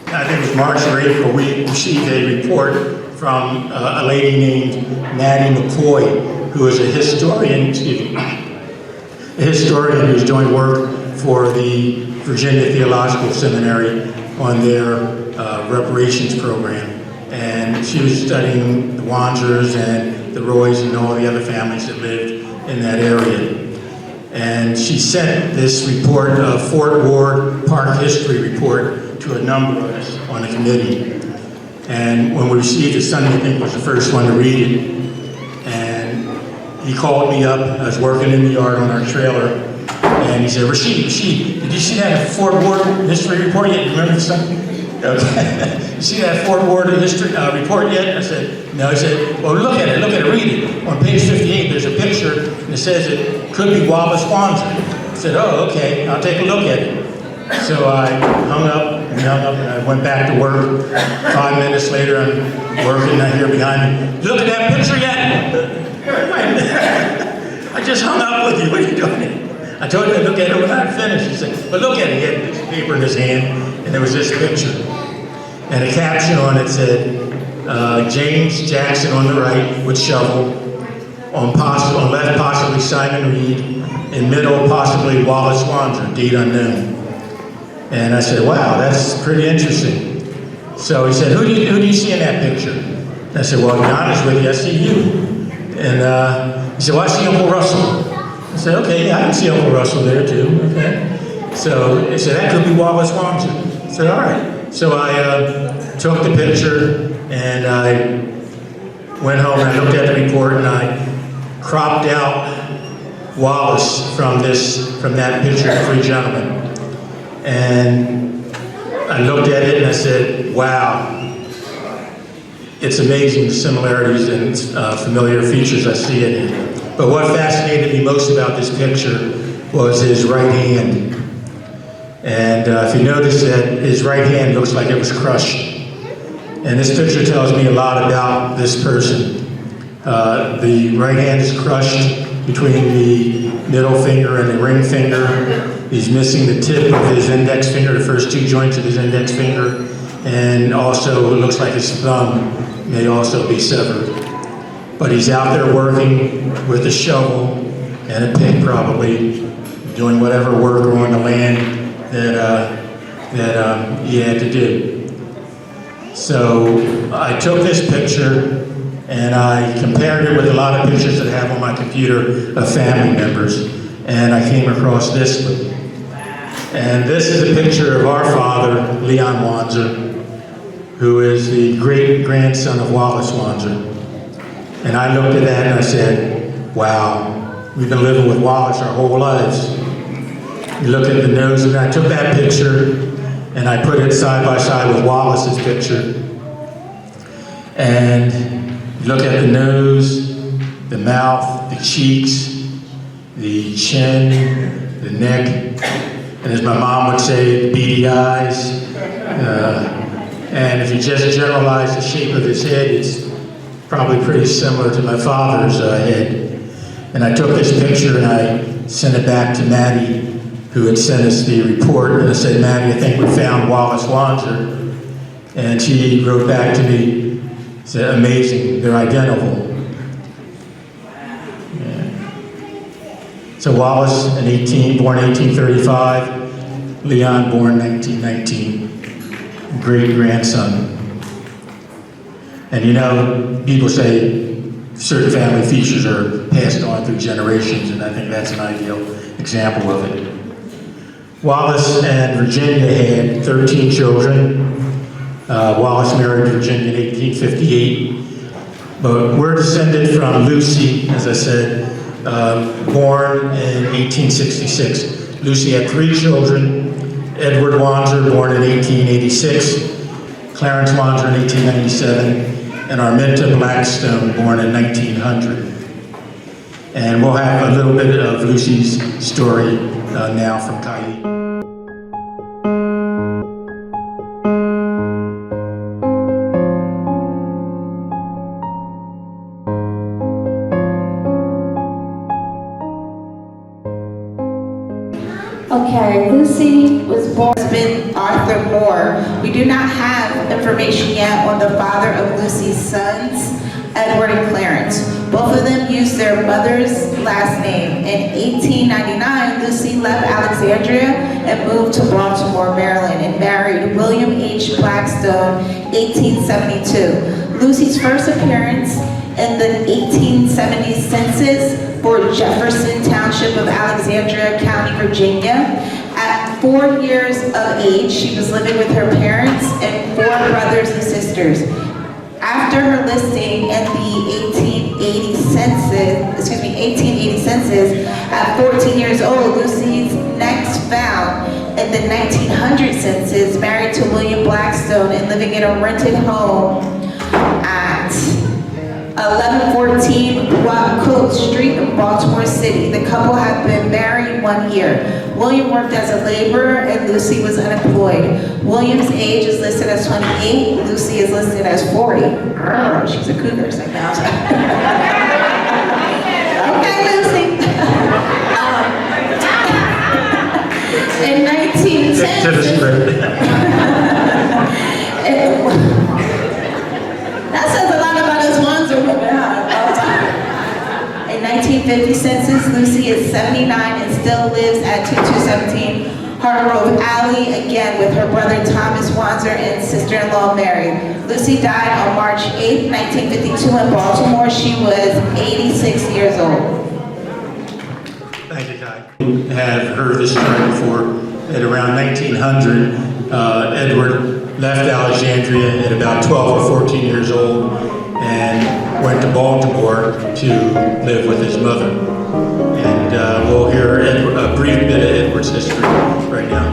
[SPEAKER 6] I think it was March or April, we received a report from a lady named Maddie McCoy, who is a historian, a historian who's doing work for the Virginia Theological Seminary on their reparations program. And she was studying the Wanzers and the Roys and all the other families that lived in that area. And she sent this report, a Fort Ward Park History report, to a number of us on the committee. And when we received it, Sonny, I think, was the first one to read it. And he called me up. I was working in the yard on our trailer. And he said, Rashid, did you see that Fort Ward history report yet? You remember something? Okay. You see that Fort Ward history report yet? I said, no. He said, well, look at it, read it. On page 58, there's a picture, and it says it could be Wallace Wanzer. I said, oh, okay, I'll take a look at it. So I hung up, and I went back to work. 5 minutes later, I'm working, I hear behind me, look at that picture yet? Wait a minute. I just hung up with you, what are you doing? I told you to look at it when I finished. He said, but look at it. He had a piece of paper in his hand, and there was this picture. And a caption on it said, James Jackson on the right with shovel, on left possibly Simon Reed, in middle possibly Wallace Wanzer, date unknown. And I said, wow, that's pretty interesting. So he said, who do you see in that picture? And I said, well, to be honest with you, I see you. And he said, well, I see Uncle Russell. I said, okay, yeah, I can see Uncle Russell there too, okay. So he said, that could be Wallace Wanzer. I said, all right. So I took the picture and I went home and I looked at the report and I cropped out Wallace from that picture of 3 gentlemen. And I looked at it and I said, wow, it's amazing the similarities and familiar features I see in it. But what fascinated me most about this picture was his right hand. And if you notice that his right hand looks like it was crushed. And this picture tells me a lot about this person. The right hand is crushed between the middle finger and the ring finger. He's missing the tip of his index finger, the first 2 joints of his index finger. And also it looks like his thumb may also be severed. But he's out there working with a shovel and a pick probably, doing whatever work on the land that he had to do. So I took this picture and I compared it with a lot of pictures that I have on my computer of family members, and I came across this one. And this is a picture of our father, Leon Wanzer, who is the great-grandson of Wallace Wanzer. And I looked at that and I said, wow, we've been living with Wallace our whole lives. You look at the nose, and I took that picture and I put it side by side with Wallace's picture. And you look at the nose, the mouth, the cheeks, the chin, the neck, and as my mom would say, beady eyes. And if you just generalize the shape of his head, it's probably pretty similar to my father's head. And I took this picture and I sent it back to Maddie, who had sent us the report, and I said, Maddie, I think we found Wallace Wanzer. And she wrote back to me, said, amazing, they're identical. So Wallace, born 1835, Leon, born 1919, great-grandson. And you know, people say certain family features are passed on through generations, and I think that's an ideal example of it. Wallace and Virginia had 13 children. Wallace married Virginia in 1858, but we're descended from Lucy, as I said, born in 1866. Lucy had 3 children: Edward Wanzer, born in 1886, Clarence Wanzer in 1897, and Arminta Blackstone, born in 1900. And we'll have a little bit of Lucy's story now from Kylie.
[SPEAKER 3] Okay, Lucy was born. Husband Arthur Moore. We do not have information yet on the father of Lucy's sons, Edward and Clarence. Both of them used their mother's last name. In 1899, Lucy left Alexandria and moved to Baltimore, Maryland, and married William H. Blackstone, 1872. Lucy's first appearance in the 1870 census for Jefferson Township of Alexandria County, Virginia. At 4 years of age, she was living with her parents and 4 brothers and sisters. After her listing in the 1880 census, at 14 years old, Lucy's next found in the 1900 census, married to William Blackstone and living in a rented home at 1114 Cook Street in Baltimore City. The couple had been married 1 year. William worked as a laborer and Lucy was unemployed. William's age is listed as 28. Lucy is listed as 40. She's a cougar, so now. Okay, Lucy. In 1910. That says a lot about us Wanzer women, huh? In 1950 census, Lucy is 79 and still lives at 2217 Hargrove Alley, again with her brother Thomas Wanzer and sister-in-law Mary. Lucy died on March 8, 1952 in Baltimore. She was 86 years old.
[SPEAKER 6] Thank you, Kai. You have heard this story before. At around 1900, Edward left Alexandria at about 12 or 14 years old and went to Baltimore to live with his mother. And we'll hear a brief bit of Edward's history right now.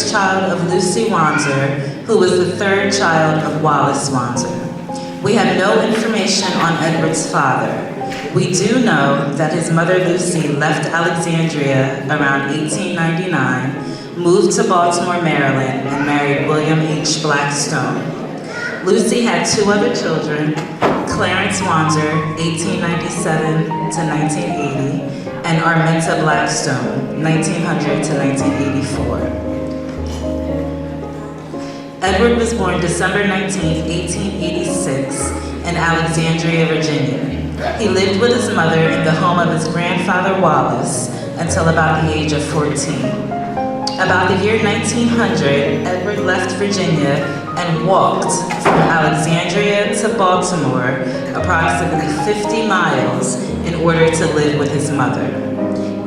[SPEAKER 11] Child of Lucy Wanzer, who was the 3rd child of Wallace Wanzer. We have no information on Edward's father. We do know that his mother Lucy left Alexandria around 1899, moved to Baltimore, Maryland, and married William H. Blackstone. Lucy had 2 other children, Clarence Wanzer, 1897 to 1980, and Arminta Blackstone, 1900 to 1984. Edward was born December 19, 1886, in Alexandria, Virginia. He lived with his mother in the home of his grandfather Wallace until about the age of 14. About the year 1900, Edward left Virginia and walked from Alexandria to Baltimore, approximately 50 miles, in order to live with his mother.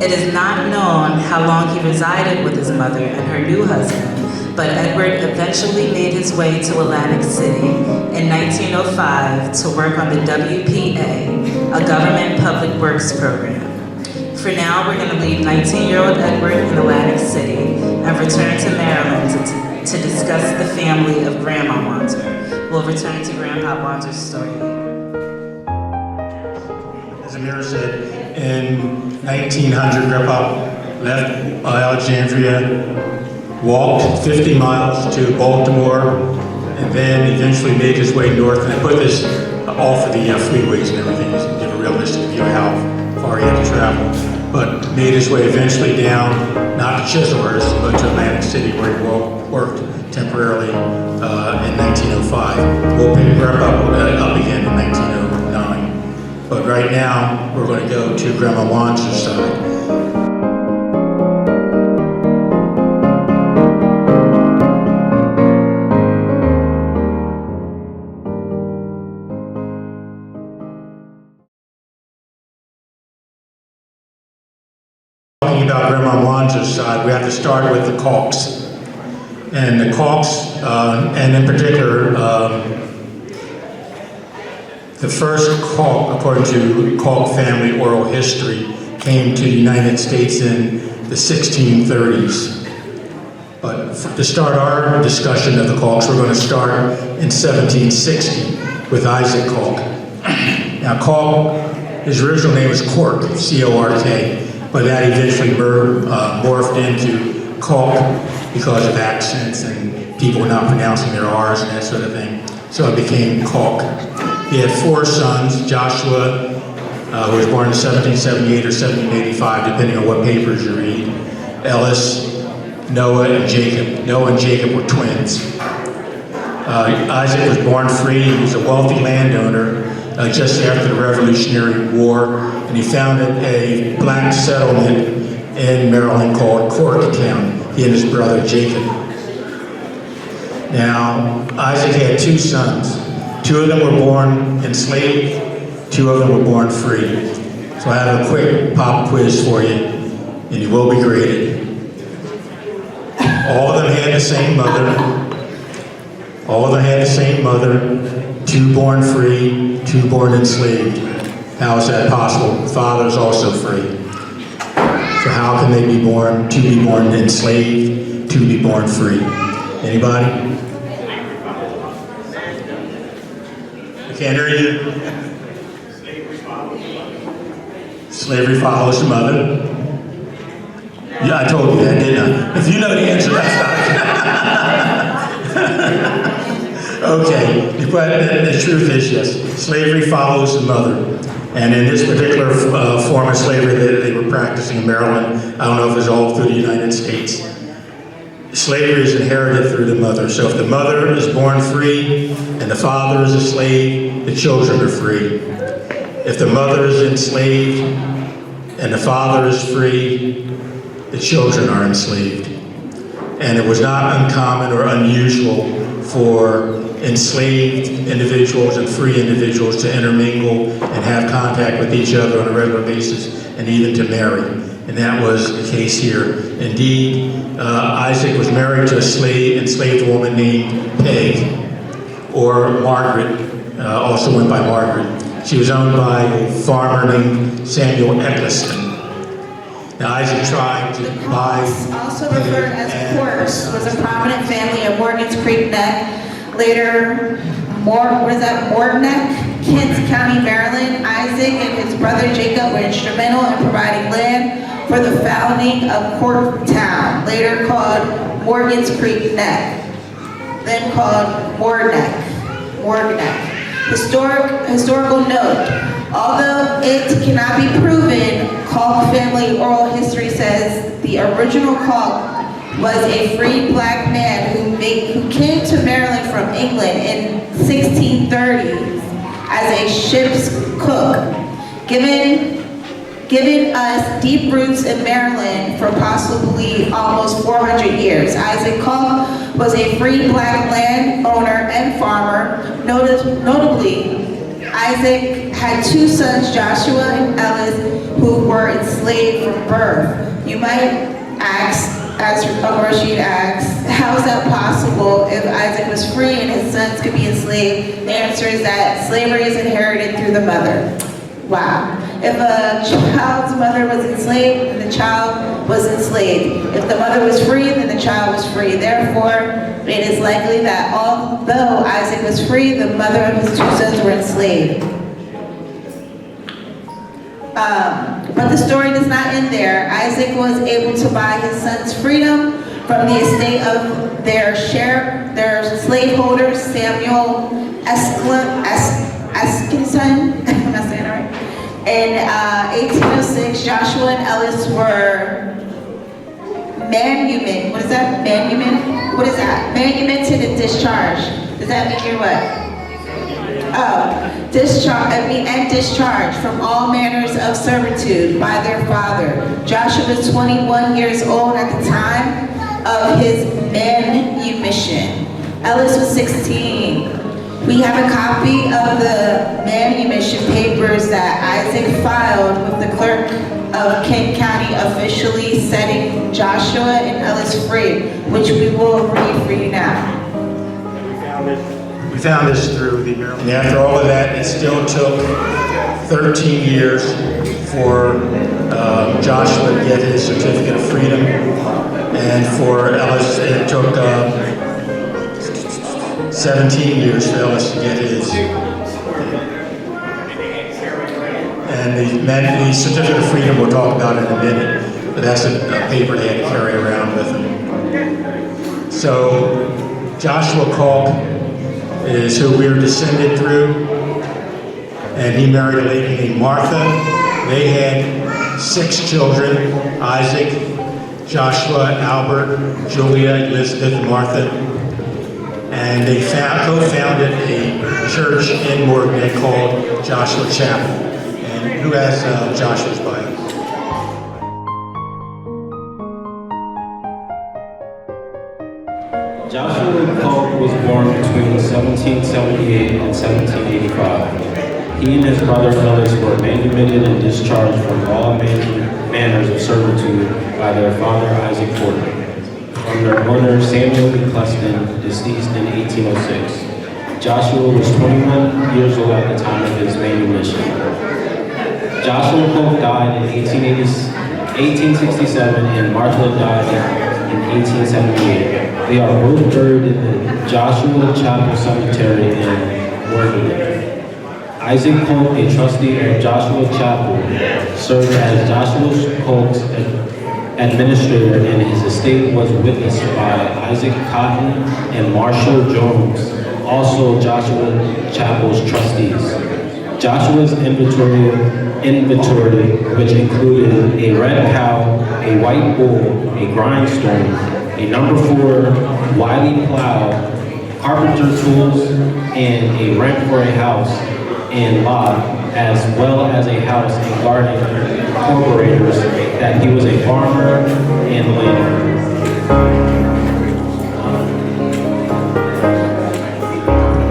[SPEAKER 12] It is not known how long he resided with his mother and her new husband, but Edward eventually made his way to Atlantic City in 1905 to work on the WPA, a government public works program. For now, we're going to leave 19-year-old Edward in Atlantic City and return to Maryland to discuss the family of Grandma Wanzer. We'll return to Grandpa Wanzer's story.
[SPEAKER 6] As Amira said, in 1900, Grandpa left Alexandria, walked 50 miles to Baltimore, and then eventually made his way north. And I put this off of the freeways and everything to give a realistic view of how far he had to travel. But made his way eventually down, not to Chesilhurst, but to Atlantic City, where he worked temporarily in 1905. We'll pick Grandpa up again in 1909. But right now, we're going to go to Grandma Wanzer's side. Talking about Grandma Wanzer's side, we have to start with the Calks. And the Calks, and in particular, the first Calk, according to Calk family oral history, came to the United States in the 1630s. But to start our discussion of the Calks, we're going to start in 1760 with Isaac Calk. Now, Calk, his original name was Cork, C-O-R-K. But that eventually morphed into Calk because of accents and people not pronouncing their R's and that sort of thing. So it became Calk. He had 4 sons, Joshua, who was born in 1778 or 1785, depending on what papers you read, Ellis, Noah, and Jacob. Noah and Jacob were twins. Isaac was born free. He was a wealthy landowner just after the Revolutionary War, and he founded a black settlement in Maryland called Corktown, he and his brother Jacob. Now, Isaac had 2 sons. 2 of them were born enslaved, 2 of them were born free. So I have a quick pop quiz for you, and you will be graded. All of them had the same mother. All of them had the same mother. 2 born free, 2 born enslaved. How is that possible? The father is also free. So how can they be born? 2 be born enslaved, 2 be born free. Anybody? I can't hear you. Slavery follows the mother. Yeah, I told you that, didn't I? If you know the answer, that's not. Okay, but the truth is, yes, slavery follows the mother. And in this particular form of slavery that they were practicing in Maryland, I don't know if it was all through the United States, slavery is inherited through the mother. So if the mother is born free and the father is a slave, the children are free. If the mother is enslaved and the father is free, the children are enslaved. And it was not uncommon or unusual for enslaved individuals and free individuals to intermingle and have contact with each other on a regular basis and even to marry. And that was the case here. Indeed, Isaac was married to a enslaved woman named Peg, or Margaret, also went by Margaret. She was owned by a farmer named Samuel Eccleston. Now Isaac tried to buy...
[SPEAKER 3] Also referred as Corks, was a prominent family of Morgan's Creek Neck. Later, Mortneck, Kent County, Maryland. Isaac and his brother Jacob were instrumental in providing land for the founding of Corktown, later called Morgan's Creek Neck, then called Mortneck. Historical note. Although it cannot be proven, Calk family oral history says the original Calk was a free black man who came to Maryland from England in 1630s as a ship's cook, giving us deep roots in Maryland for possibly almost 400 years. Isaac Calk was a free black landowner and farmer, notably Isaac had two sons, Joshua and Ellis, who were enslaved from birth. You might ask, as Rashid asks, how is that possible if Isaac was free and his sons could be enslaved? The answer is that slavery is inherited through the mother. Wow. If a child's mother was enslaved, then the child was enslaved. If the mother was free, then the child was free. Therefore, it is likely that although Isaac was free, the mother of his two sons were enslaved. But the story does not end there. Isaac was able to buy his sons freedom from the estate of their slaveholders, Samuel Eskinson. Am I saying it right? In 1806, Joshua and Ellis were manumitted. What is that? What is that? Manumitted and discharged. Does that mean you're what? Oh, discharged from all manners of servitude by their father. Joshua was 21 years old at the time of his manumission. Ellis was 16. We have a copy of the manumission papers that Isaac filed with the clerk of Kent County, officially setting Joshua and Ellis free, which we will read for you now.
[SPEAKER 6] We found this through the Maryland. And after all of that, it still took 13 years for Joshua to get his certificate of freedom, and for Ellis, it took 17 years for Ellis to get his. And the certificate of freedom we'll talk about in a minute, but that's a paper they had to carry around with them. So Joshua Kalk is who we are descended through, and he married a lady named Martha. They had 6 children: Isaac, Joshua, Albert, Julia, Elizabeth, and Martha. And they co-founded a church in Morgan called Joshua Chapel. And who has Joshua's Bible?
[SPEAKER 13] Joshua Kalk was born between 1778 and 1785. He and his brother Ellis were manumitted and discharged from all manners of servitude by their father Isaac Porter, from their owner Samuel McCleston, deceased in 1806. Joshua was 21 years old at the time of his manumission. Joshua Kalk died in 1867 and Martha died in 1878. They are both buried in the Joshua Chapel Cemetery in Worthington. Isaac Kalk, a trustee of Joshua Chapel, served as Joshua Kalk's administrator, and his estate was witnessed by Isaac Cotton and Marshall Jones, also Joshua Chapel's trustees. Joshua's inventory, which included a red cow, a white bull, a grindstone, a number 4 Wiley plow, carpenter tools, and a rent for a house and lot, as well as a house and garden incorporators, that he was a farmer and laborer.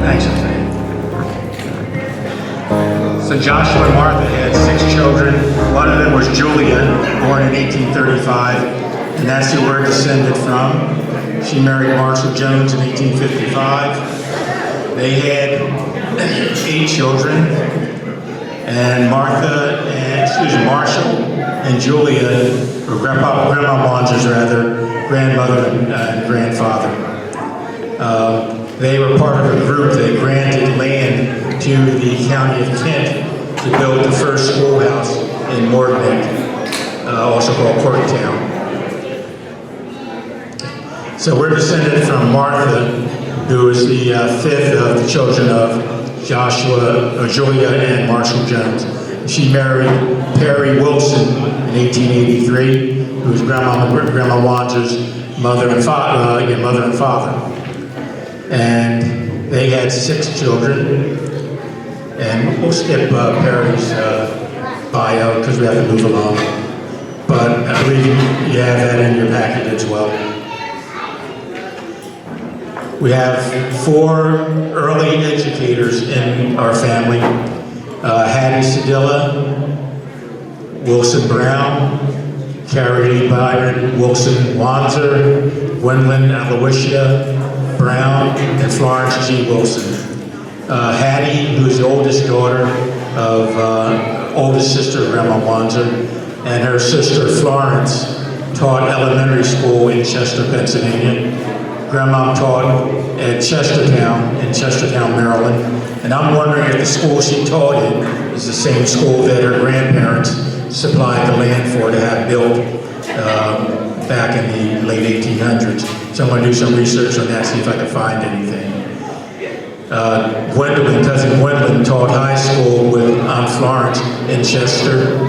[SPEAKER 6] Thanks. So Joshua and Martha had 6 children. One of them was Julia, born in 1835, and that's who we're descended from. She married Marshall Jones in 1855. They had 8 children, and Marshall and Julia, or Grandma Wanzer's grandmother and grandfather. They were part of a group that granted land to the county of Kent to build the first schoolhouse in Morgan, also called Corktown. So we're descended from Martha, who is the 5th of the children of Julia and Marshall Jones. She married Perry Wilson in 1883, who was Grandma Wanzer's mother and father. And they had 6 children. And we'll skip Perry's bio because we have to move along. But I believe you have that in your packet as well. We have 4 early educators in our family. Hattie Sedilla, Wilson Brown, Carrie Lee Byron, Wilson Wanzer, Gwendolyn Aloysia Brown, and Florence G. Wilson. Hattie, who is the oldest daughter of oldest sister of Grandma Wanzer, and her sister Florence taught elementary school in Chester, Pennsylvania. Grandma taught at Chestertown, in Chestertown, Maryland. And I'm wondering if the school she taught in is the same school that her grandparents supplied the land for to have built back in the late 1800s. So I'm going to do some research on that, see if I can find anything. Cousin Gwendolyn taught high school with Aunt Florence in Chester,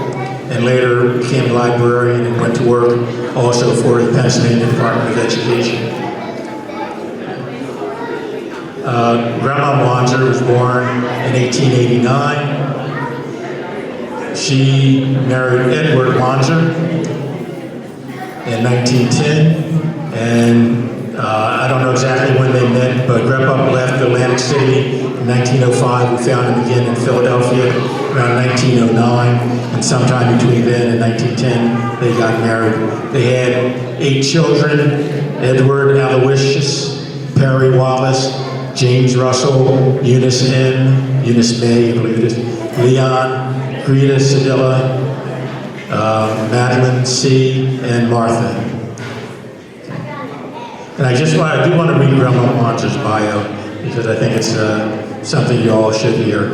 [SPEAKER 6] and later became a librarian and went to work also for the Pennsylvania Department of Education. Grandma Wanzer was born in 1889. She married Edward Wanzer in 1910, and I don't know exactly when they met, but Grandpa left Atlantic City in 1905. We found him again in Philadelphia around 1909, and sometime between then and 1910, they got married. They had 8 children: Edward Aloysius, Perry Wallace, James Russell, Eunice May, I believe it is, Leon, Greta Sedilla, Madeline C., and Martha. And I do want to read Grandma Wanzer's bio, because I think it's something you all should hear.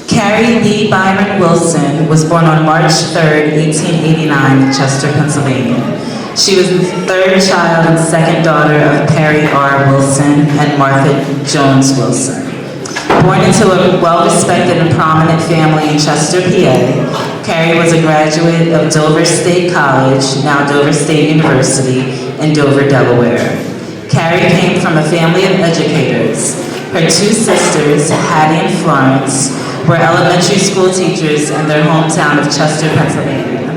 [SPEAKER 12] Carrie Lee Byron Wilson was born on March 3rd, 1889 in Chester, Pennsylvania. She was the 3rd child and 2nd daughter of Perry R. Wilson and Martha Jones Wilson. Born into a well-respected and prominent family in Chester, PA, Carrie was a graduate of Dover State College, now Dover State University, in Dover, Delaware. Carrie came from a family of educators. Her 2 sisters, Hattie and Florence, were elementary school teachers in their hometown of Chester, Pennsylvania.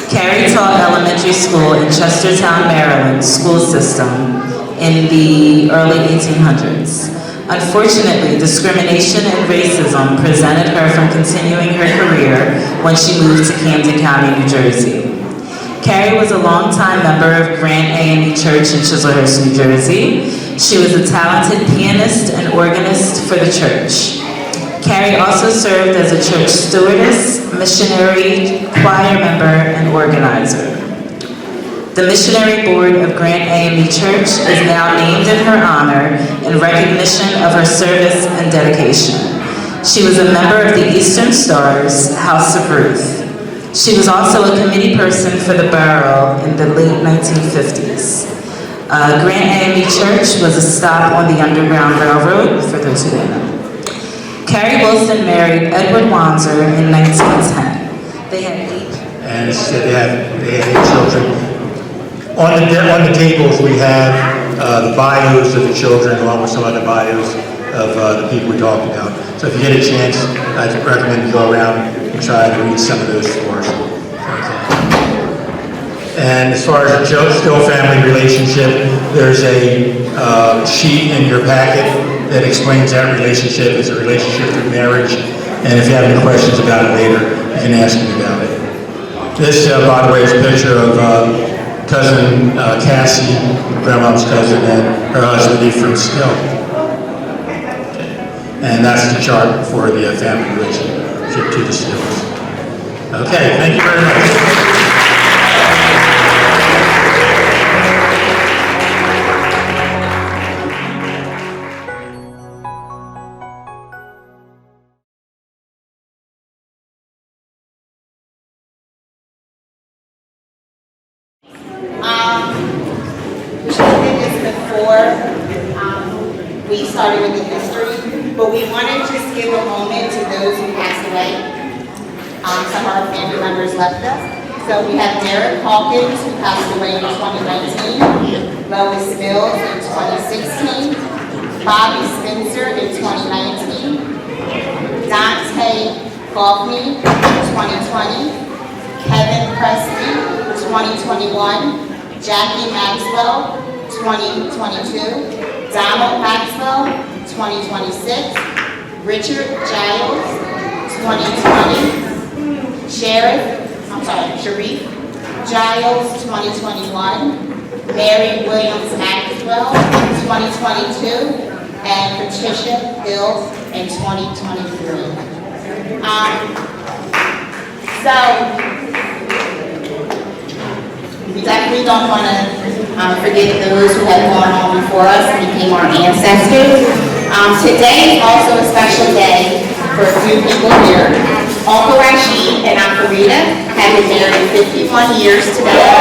[SPEAKER 12] Carrie taught elementary school in Chestertown, Maryland school system in the early 1800s. Unfortunately, discrimination and racism prevented her from continuing her career when she moved to Camden County, New Jersey. Carrie was a longtime member of Grant A&E Church in Chesilhurst, New Jersey. She was a talented pianist and organist for the church. Carrie also served as a church stewardess, missionary, choir member, and organizer. The Missionary Board of Grant A&E Church is now named in her honor in recognition of her service and dedication. She was a member of the Eastern Star's House of Ruth. She was also a committee person for the borough in the late 1950s. Grant A&E Church was a stop on the Underground Railroad, for those who don't know. Carrie Wilson married Edward Wanzer in 1910. They had 8.
[SPEAKER 6] And they had 8 children. On the tables we have the bios of the children, along with some other bios of the people we talked about. So if you get a chance, I'd recommend you go around and try to read some of those for us. And as far as the Still family relationship, there's a sheet in your packet that explains that relationship. It's a relationship through marriage. And if you have any questions about it later, you can ask me about it. This, by the way, is a picture of cousin Cassie, grandma's cousin, and her husband Ephraim Still. And that's the chart for the family relationship to the Stills. Okay, thank you very much.
[SPEAKER 10] We started with the history, but we want to just give a moment to those who passed away. Some of our family members left us. So we have Derek Hawkins, who passed away in 2019, Lois Mills in 2016, Bobby Spencer in 2019, Dante Gaffney in 2020, Kevin Presley 2021, Jackie Maxwell, 2022. Donald Maxwell, 2026. Richard Giles, 2020. Sharif Giles, 2021. Mary Williams Maxwell, 2022. And Patricia Hills in 2023. So, we definitely don't want to forget those who have gone on before us and became our ancestors. Today is also a special day for a few people here. Uncle Rashid and Aunt Farida have been married 51 years today.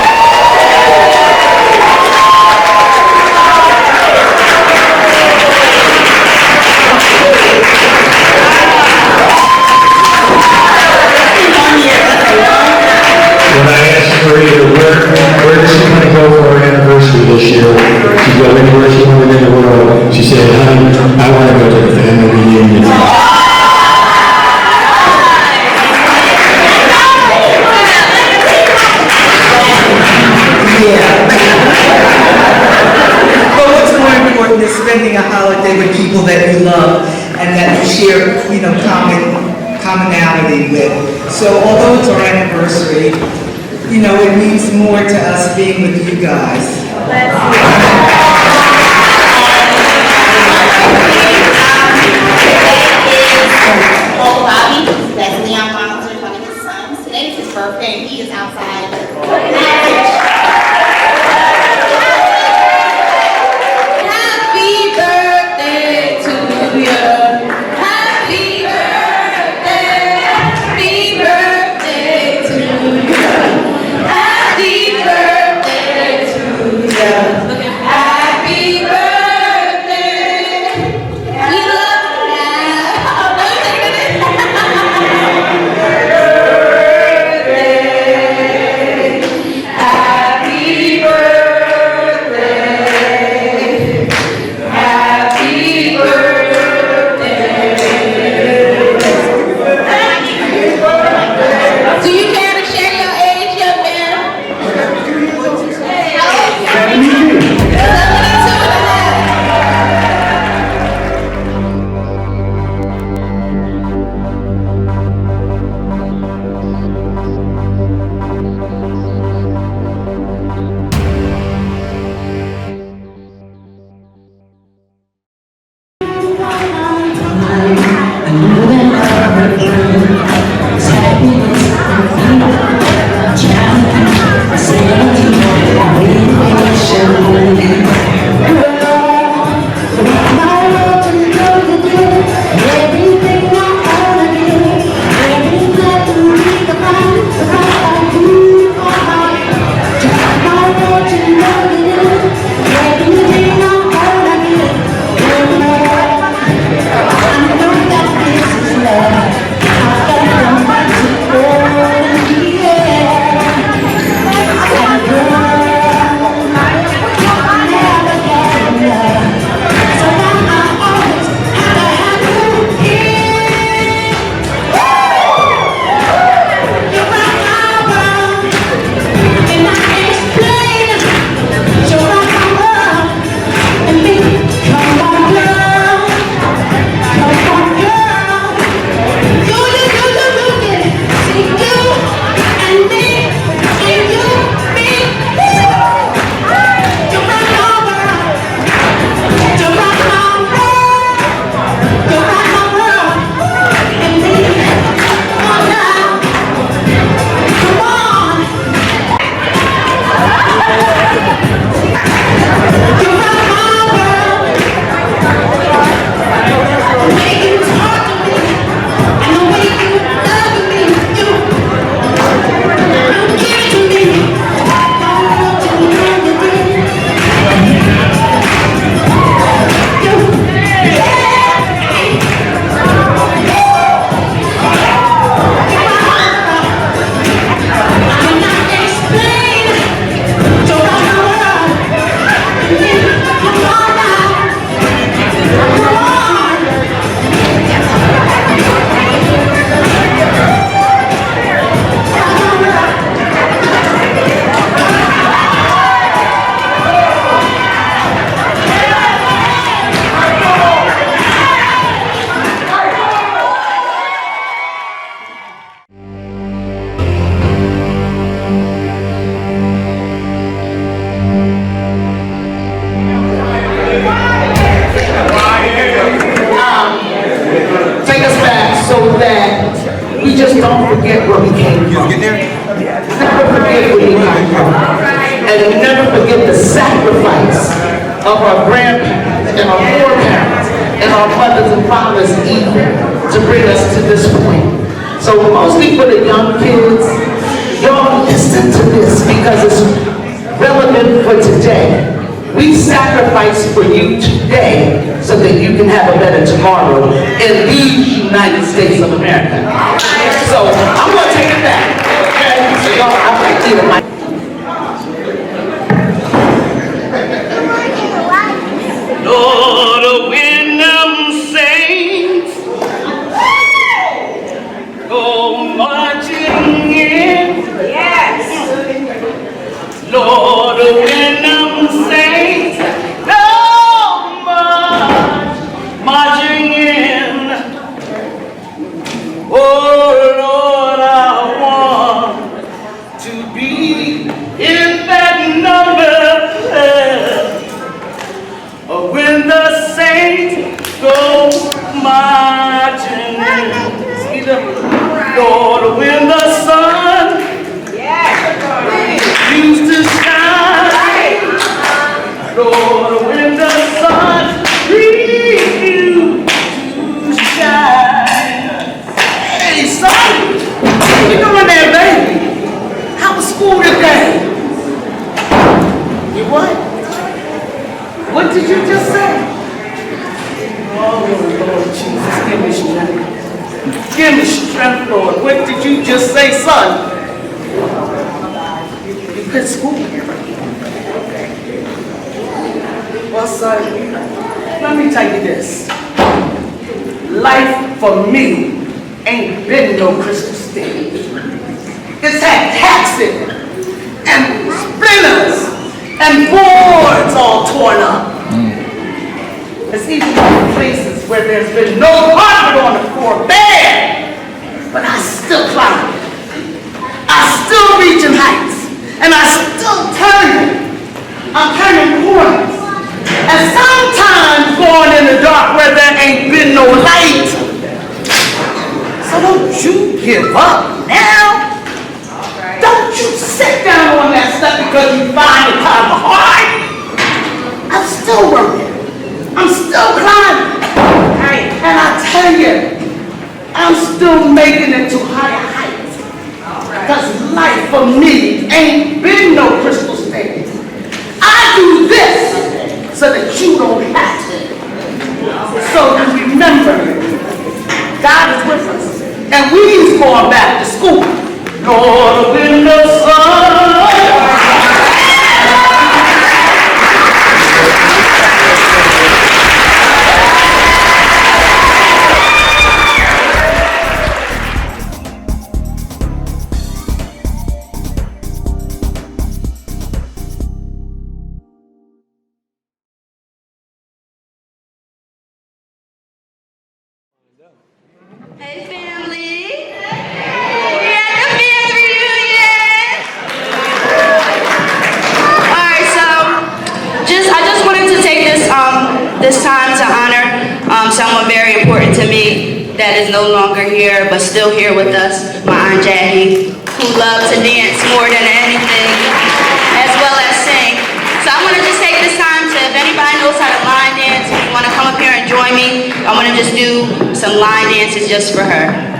[SPEAKER 6] When I asked Maria where does she want to go for her anniversary this year, she'd go anywhere she wanted in the world. She said, honey, I want to go to the family reunion.
[SPEAKER 2] But what's more important is spending a holiday with people that you love and that you share, commonality with. So although it's our anniversary, it means more to us being with you guys.
[SPEAKER 10] Uncle Bobby, that's Leon Wanzer, one of his sons. Today is his birthday and he is outside.
[SPEAKER 9] Happy birthday to you. Happy birthday to you. Happy birthday to you. Happy
[SPEAKER 2] just don't forget where we came from. Never forget where we came from. And never forget the sacrifice of our grandparents and our foreparents and our mothers and fathers even to bring us to this point. So mostly for the young kids, y'all listen to this because it's relevant for today. We sacrifice for you today so that you can have a better tomorrow in these United States of America. So I'm going to take it back. Okay? So y'all, I'm going to leave my...
[SPEAKER 14] Lord, when them saints go marching in, yes. Lord, when them saints go marching in, oh Lord, I want to be in that number. When the saints go marching in, Lord, when the sun used to shine, Lord, when the sun used to shine. Hey, son, you doing there, baby? How was school today? You what? What did you just say? Oh, Lord Jesus, give me strength. Give me strength, Lord. What did you just say, son? You quit school. Well, son, let me tell you this. Life for me ain't been no crystal stage. It's had taxes and splinters and boards all torn up. There's even been places where there's been no carpet on the floor, bare, but I still climb. I still reaching heights, and I still turning. I'm turning corners, and sometimes going in the dark where there ain't been no light. So don't you give up now. Don't you sit down on that stuff because you find it kind of hard. I'm still working. I'm still climbing. And I tell you, I'm still making it to higher heights. Because life for me ain't been no crystal stage. I do this so that you don't have to. So you remember, God is with us. And we's going back to school. Lord, when the sun
[SPEAKER 9] Hey family! We're at the fifth reunion! Alright, so I just wanted to take this time to honor someone very important to me that is no longer here but still here with us, my Aunt Jackie, who loved to dance more than anything, as well as sing. So I want to just take this time to, if anybody knows how to line dance, if you want to come up here and join me, I want to just do some line dances just for her.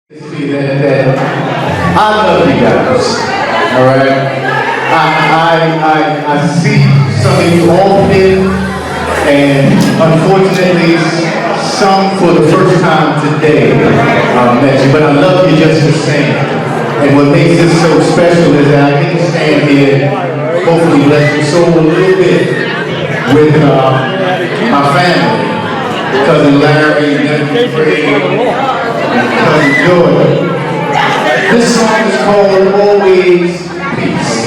[SPEAKER 5] See that I love you guys. All right. I see some of you often, and unfortunately, some for the first time today met you. But I love you just the same. And what makes this so special is that I can stand here, hopefully bless your soul a little bit, with my family, cousin Larry, nephew Fred, cousin Jordan. This song is called Always Peace.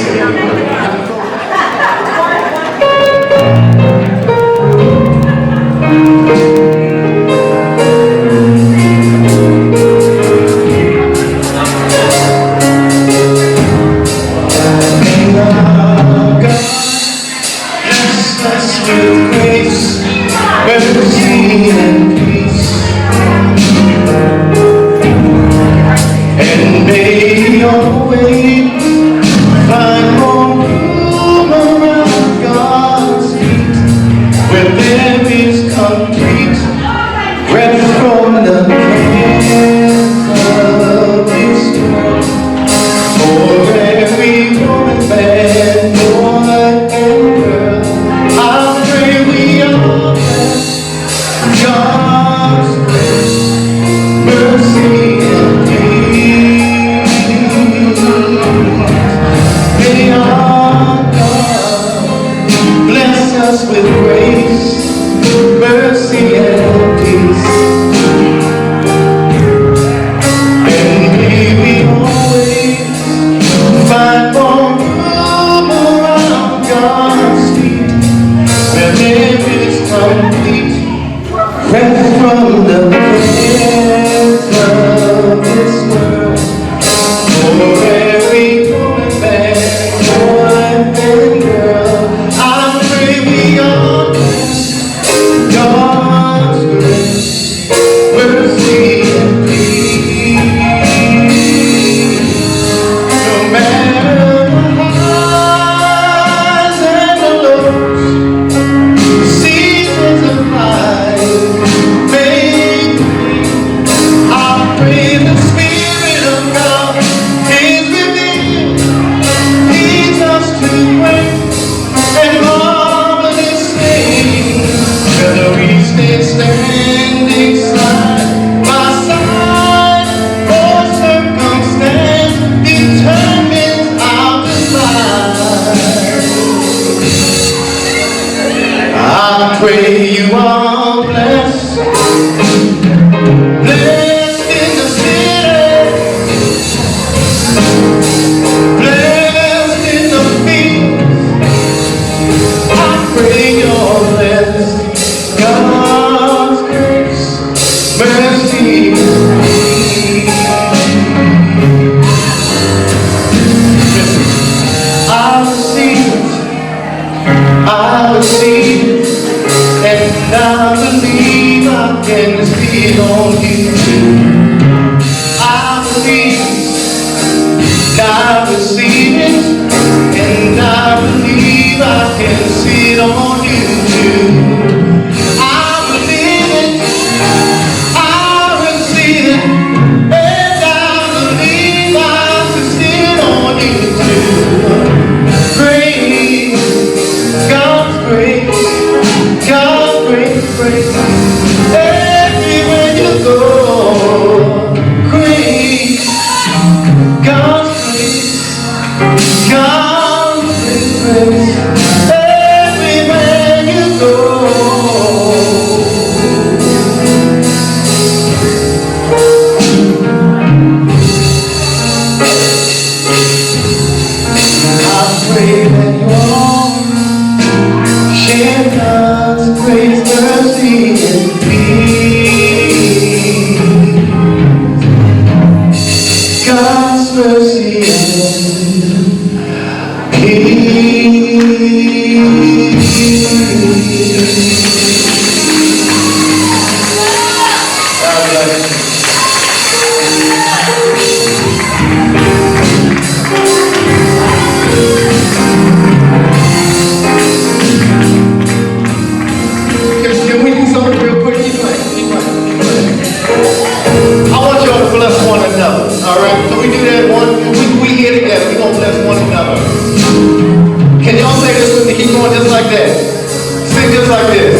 [SPEAKER 15] like this.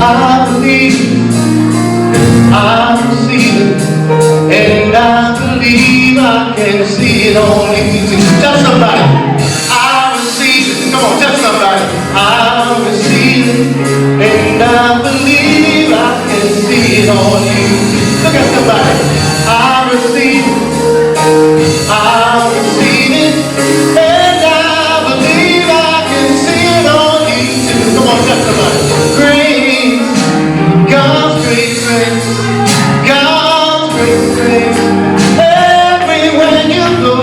[SPEAKER 15] I believe, I receive it, and I believe I can see it on you. Tell somebody, I receive it. Come on, tell somebody, I receive it, and I believe I can see it on you. Look at somebody, I receive it, I receive it, and I believe I can see it on you too. Come on, tell somebody, grace, God's great grace, God's great grace, everywhere you go.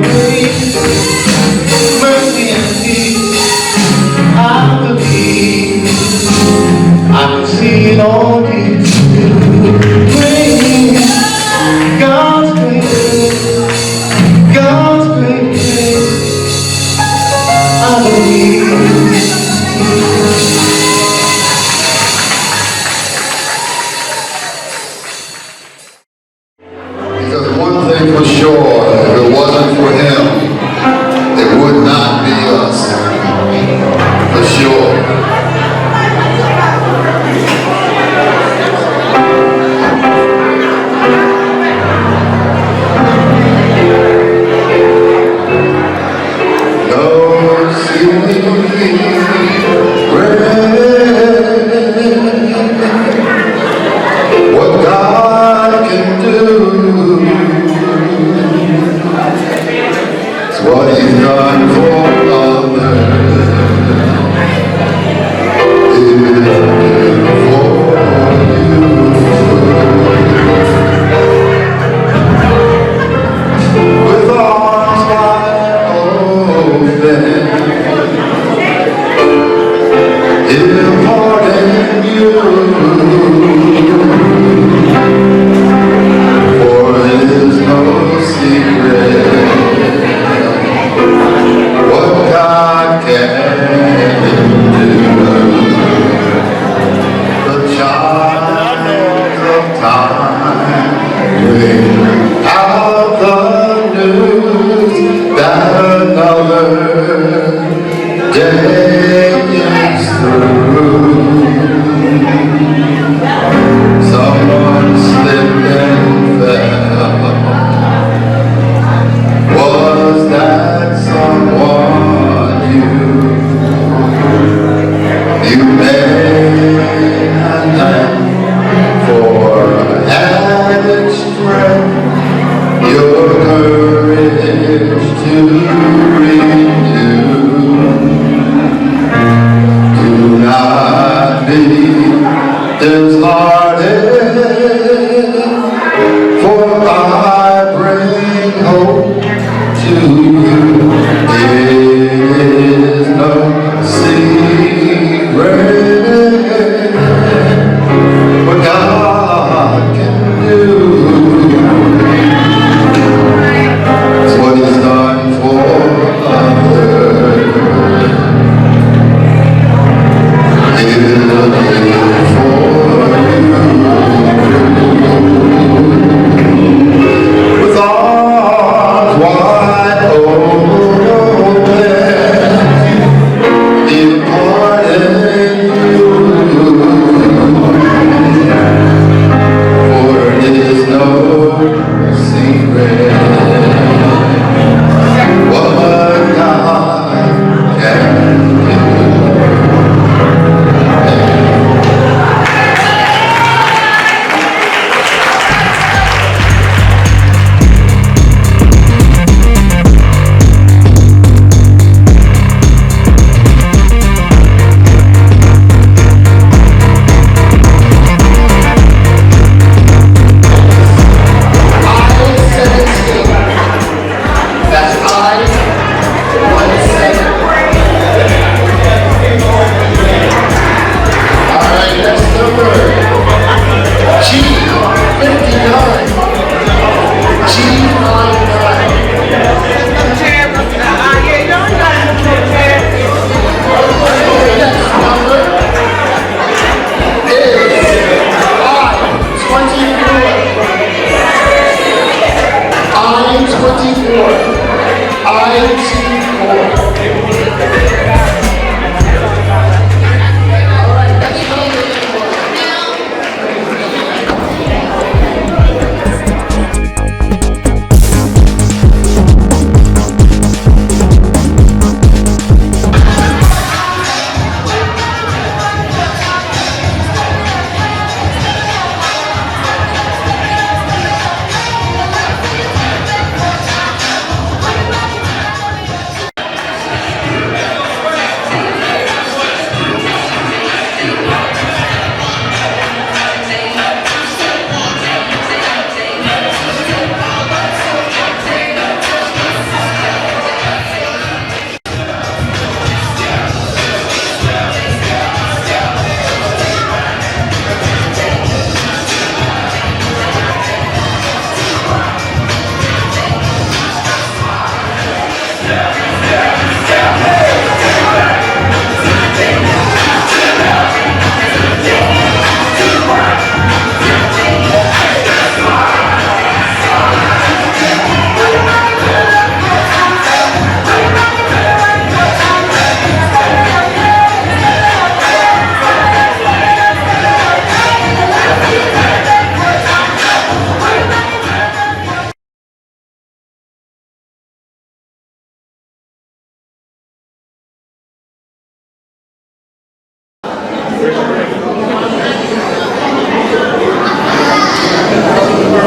[SPEAKER 15] Grace, mercy and peace, I believe I can see it on you too. Grace, God's great grace, God's great grace, I believe.
[SPEAKER 7] Because one thing for sure, if it wasn't for him, it would not be us. For sure. No secret, what God can do, it's what He's done for others. He'll do for you. With arms wide open, He'll pardon you. For it is no secret what God can do. The chimes of time ring out the news that another day is through. Someone slipped and fell. Was that someone you?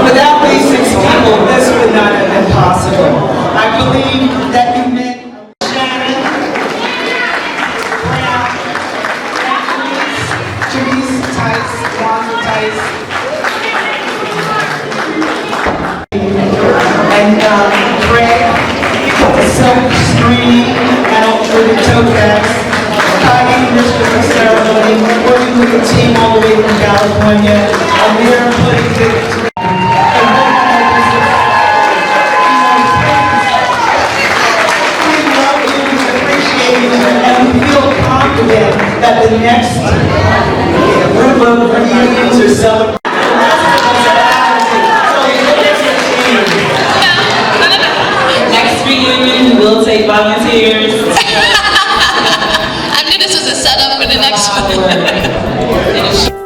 [SPEAKER 2] Without these 6 people, this would not have been possible. I believe that you met Shannon, Brown, Janice Tice, Wanda Tice, and Greg, the silk screen, out for the toe bags, Heidi, Mr. Ceremony, working with the team all the way from California, Amir putting together. And we feel confident that the next group of reunions are celebrating.
[SPEAKER 1] Next reunion, we will take volunteers.
[SPEAKER 9] I knew this was a setup for the next one.